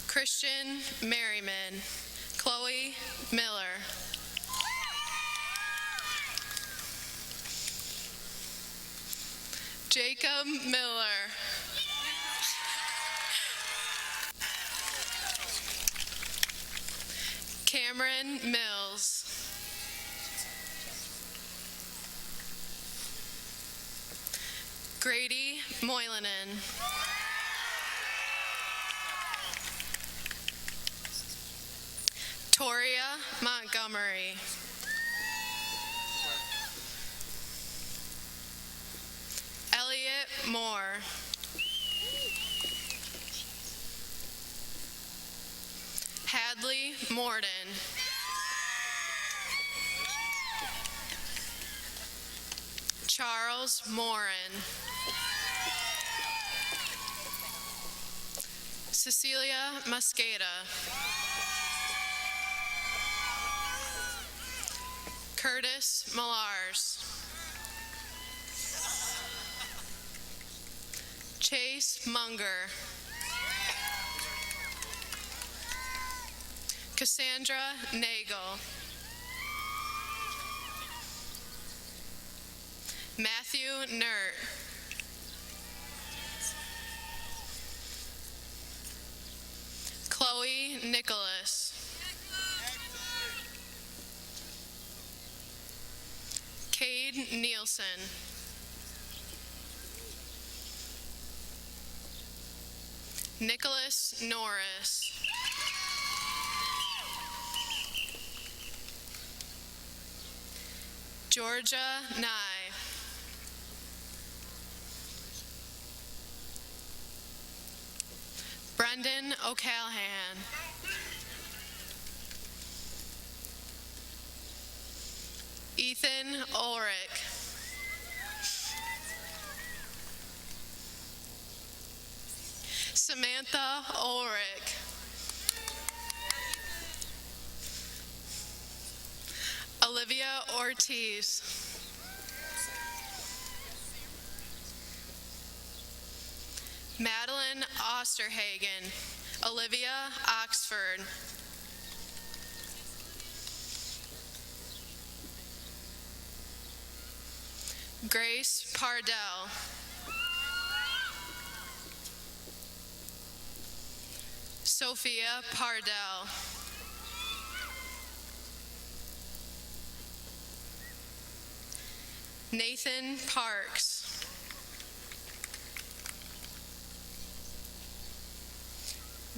Christian Merriman. Chloe Miller. Jacob Miller. Cameron Mills. Grady Moylanen. Toria Montgomery. Elliot Moore. Hadley Morden. Charles Morin. Cecilia Mosqueda. Curtis Millars. Chase Munger. Cassandra Nagel. Matthew Nert. Chloe Nicholas. Cade Nielsen. Nicholas Norris. Georgia Nye. Brendan O'Callahan. Ethan Ulrich. Samantha Ulrich. Olivia Ortiz. Madeline Osterhagen. Olivia Oxford. Grace Pardell. Sophia Pardell. Nathan Parks.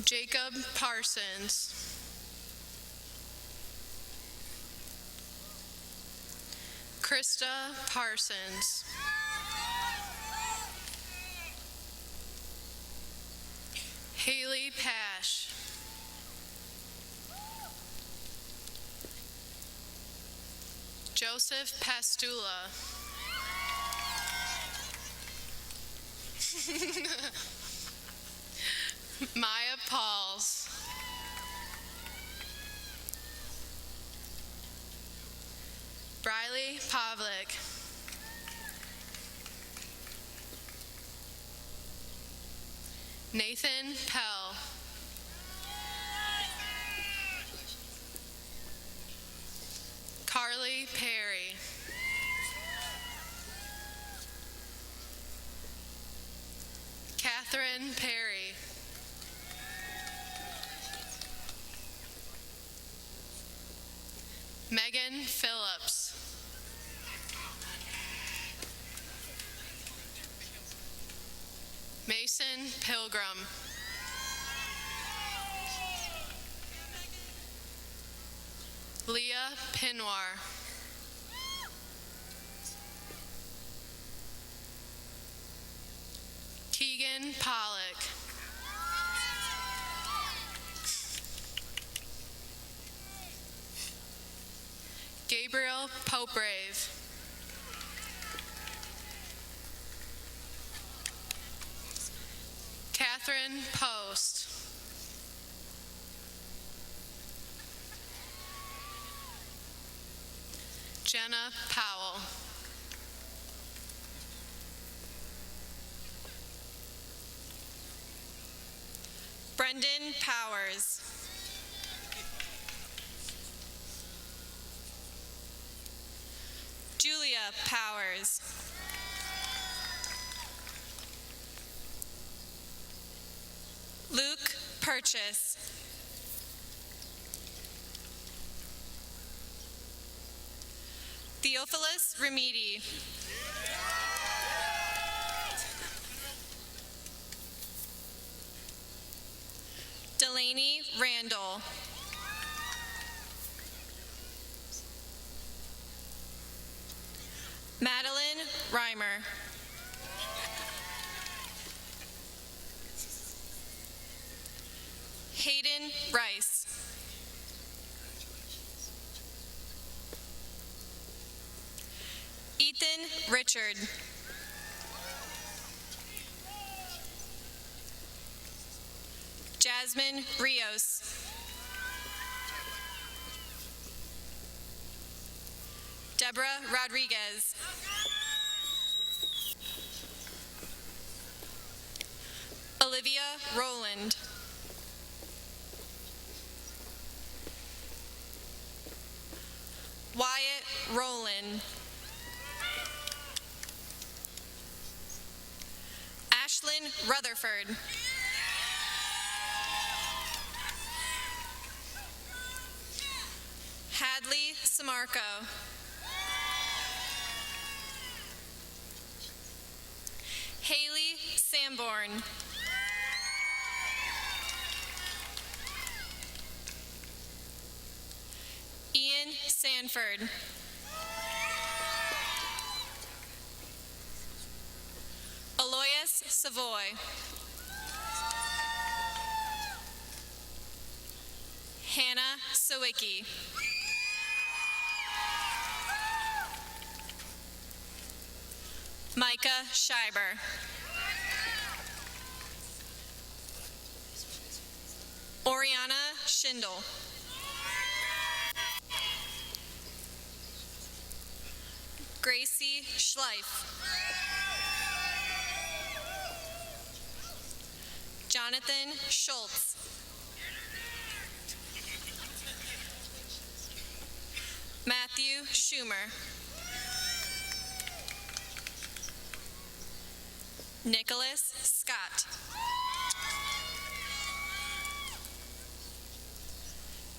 Jacob Parsons. Krista Parsons. Haley Pash. Joseph Pastula. Maya Pauls. Briley Pavlik. Nathan Pell. Carly Perry. Catherine Perry. Megan Phillips. Mason Pilgrim. Leah Pinwar. Keegan Pollock. Gabriel Poprave. Catherine Post. Jenna Powell. Brendan Powers. Julia Powers. Luke Purchase. Theophilus Remedi. Delaney Randall. Madeline Reimer. Hayden Rice. Ethan Richard. Jasmine Rios. Deborah Rodriguez. Olivia Rowland. Wyatt Rowland. Ashlyn Rutherford. Hadley Samarco. Haley Sanborn. Ian Sanford. Aloysius Savoy. Hannah Sawicki. Micah Scheiber. Oriana Schindel. Gracie Schleif. Jonathan Schultz. Matthew Schumer. Nicholas Scott.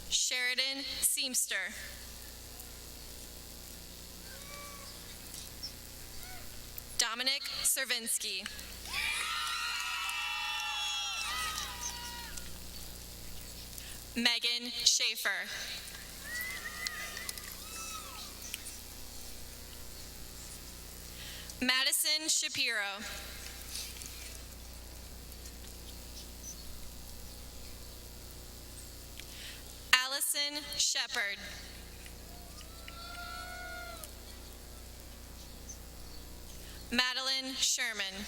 Sheridan Seamster. Dominic Servinsky. Megan Schaefer. Madison Shapiro. Allison Shepard. Madeline Sherman.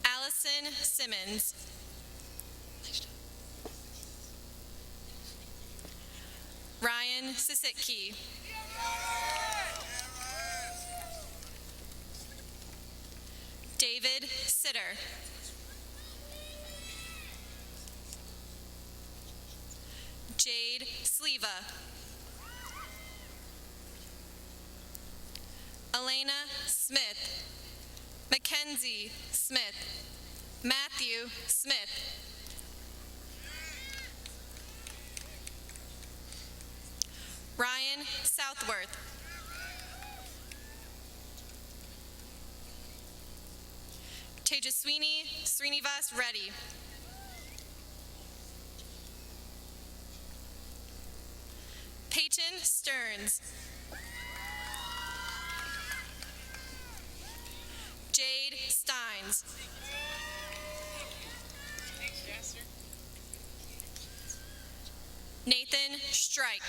Allison Simmons. Ryan Sisitke. David Sitter. Jade Sleva. Elena Smith. Mackenzie Smith. Matthew Smith. Ryan Southworth. Tejaswini Srinivas Reddy. Peyton Stearns. Jade Steins. Nathan Strike.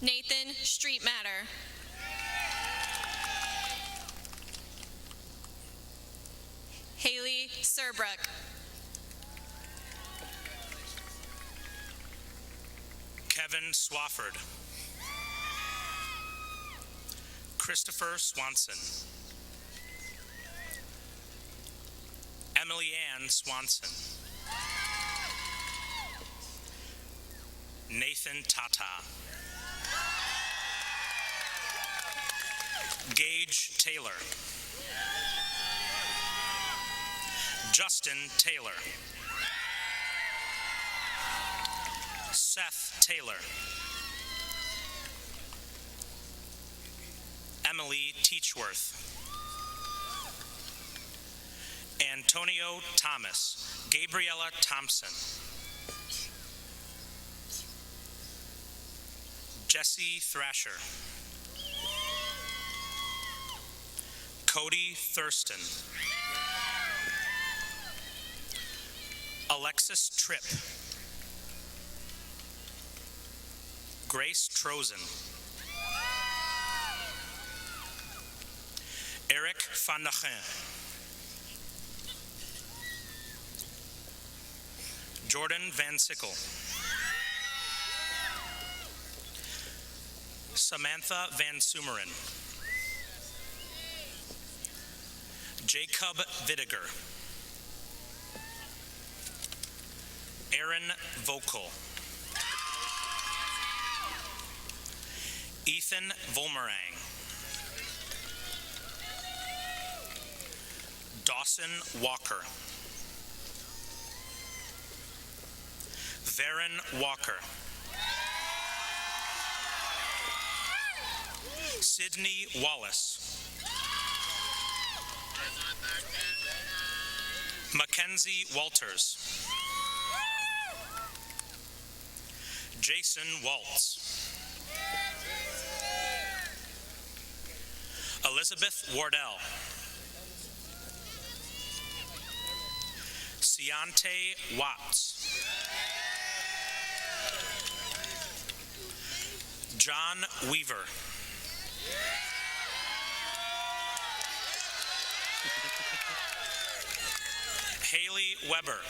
Nathan Streetmatter. Haley Surbrook. Kevin Swafford. Christopher Swanson. Emily Ann Swanson. Nathan Tata. Gage Taylor. Justin Taylor. Seth Taylor. Emily Teachworth. Antonio Thomas. Gabriella Thompson. Jesse Thrasher. Cody Thurston. Alexis Tripp. Grace Trozen. Eric Van Dagen. Jordan Van Sickle. Samantha Van Sumeren. Jacob Vidiger. Aaron Vogel. Ethan Volmerang. Dawson Walker. Varen Walker. Sydney Wallace. Mackenzie Walters. Jason Waltz. Elizabeth Wardell. Ciante Watts. John Weaver. Haley Weber.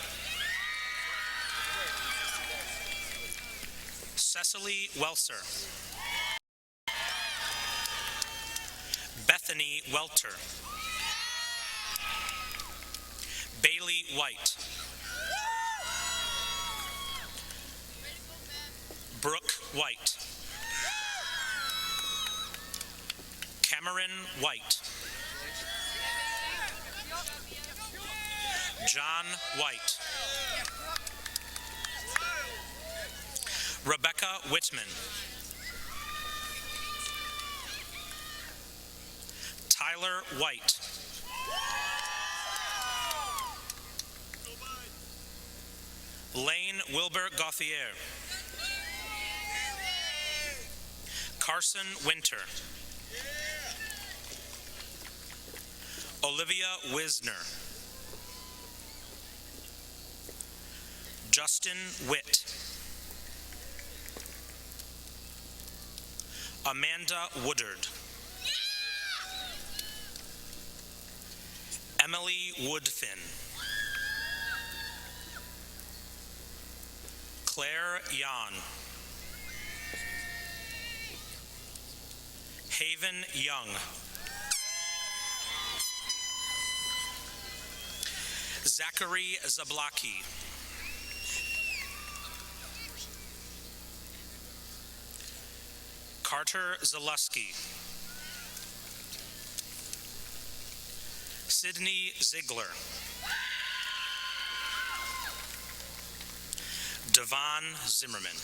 Cecily Welser. Bethany Welter. Bailey White. Brooke White. Cameron White. John White. Rebecca Whitman. Tyler White. Lane Wilbur Gauthier. Carson Winter. Olivia Wisner. Justin Witt. Amanda Woodard. Emily Woodfin. Claire Yan. Haven Young. Zachary Zablocki. Carter Zaluski. Sydney Ziegler. Devon Zimmerman.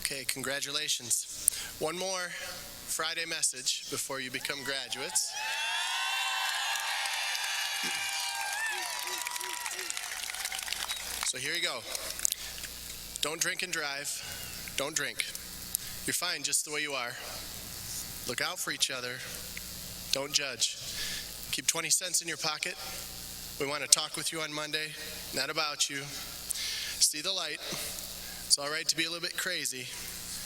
Okay, congratulations. One more Friday message before you become graduates. So here you go. Don't drink and drive. Don't drink. You're fine just the way you are. Look out for each other. Don't judge. Keep 20 cents in your pocket. We want to talk with you on Monday, not about you. See the light. It's all right to be a little bit crazy.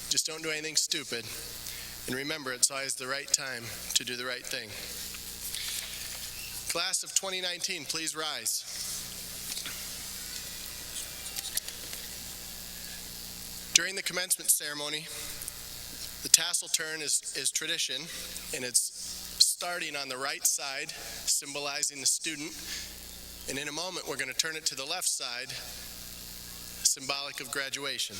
Just don't do anything stupid. And remember, it's always the right time to do the right thing. Class of 2019, please rise. During the commencement ceremony, the tassel turn is tradition, and it's starting on the right side, symbolizing the student. And in a moment, we're going to turn it to the left side, symbolic of graduation.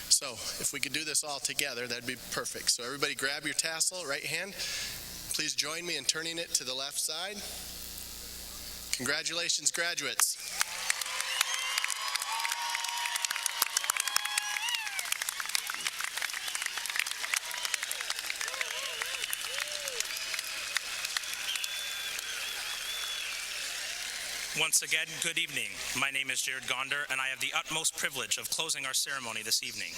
So if we could do this all together, that'd be perfect. So everybody grab your tassel, right hand. Please join me in turning it to the left side. Congratulations, graduates. Once again, good evening. My name is Jared Gonder, and I have the utmost privilege of closing our ceremony this evening.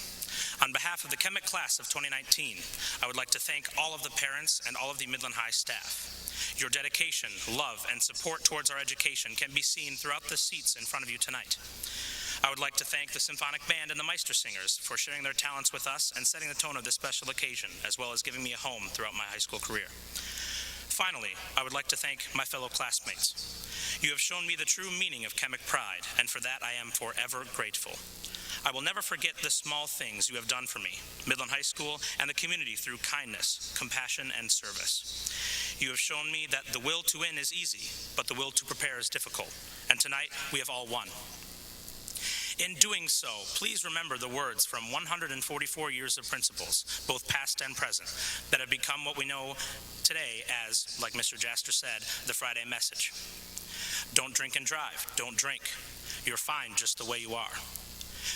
On behalf of the Chemic class of 2019, I would like to thank all of the parents and all of the Midland High staff. Your dedication, love, and support towards our education can be seen throughout the seats in front of you tonight. I would like to thank the Symphonic Band and the Meister Singers for sharing their talents with us and setting the tone of this special occasion, as well as giving me a home throughout my high school career. Finally, I would like to thank my fellow classmates. You have shown me the true meaning of Chemic pride, and for that I am forever grateful. I will never forget the small things you have done for me, Midland High School, and the community through kindness, compassion, and service. You have shown me that the will to win is easy, but the will to prepare is difficult, and tonight we have all won. In doing so, please remember the words from 144 years of principles, both past and present, that have become what we know today as, like Mr. Jaster said, the Friday message. Don't drink and drive. Don't drink. You're fine just the way you are.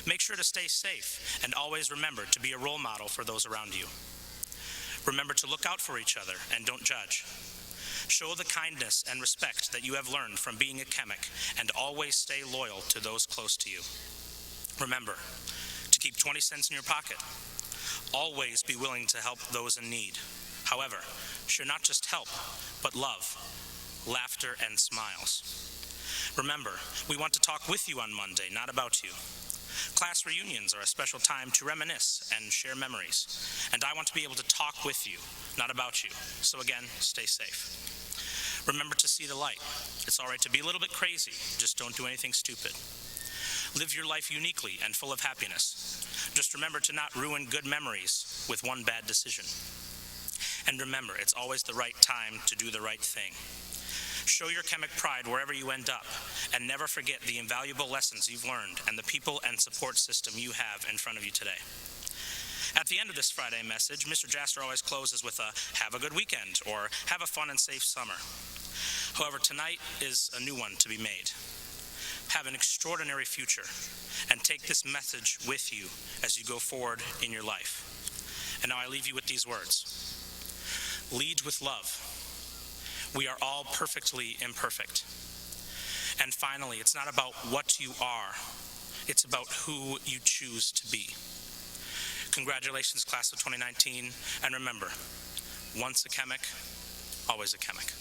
Make sure to stay safe and always remember to be a role model for those around you. Remember to look out for each other and don't judge. Show the kindness and respect that you have learned from being a Chemic, and always stay loyal to those close to you. Remember to keep 20 cents in your pocket. Always be willing to help those in need. However, should not just help, but love, laughter, and smiles. Remember, we want to talk with you on Monday, not about you. Class reunions are a special time to reminisce and share memories, and I want to be able to talk with you, not about you. So again, stay safe. Remember to see the light. It's all right to be a little bit crazy, just don't do anything stupid. Live your life uniquely and full of happiness. Just remember to not ruin good memories with one bad decision. And remember, it's always the right time to do the right thing. Show your Chemic pride wherever you end up, and never forget the invaluable lessons you've learned and the people and support system you have in front of you today. At the end of this Friday message, Mr. Jaster always closes with a "have a good weekend" or "have a fun and safe summer." However, tonight is a new one to be made. Have an extraordinary future, and take this message with you as you go forward in your life. And now I leave you with these words. Lead with love. We are all perfectly imperfect. And finally, it's not about what you are, it's about who you choose to be. Congratulations, class of 2019, and remember, once a Chemic, always a Chemic.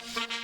Thank you.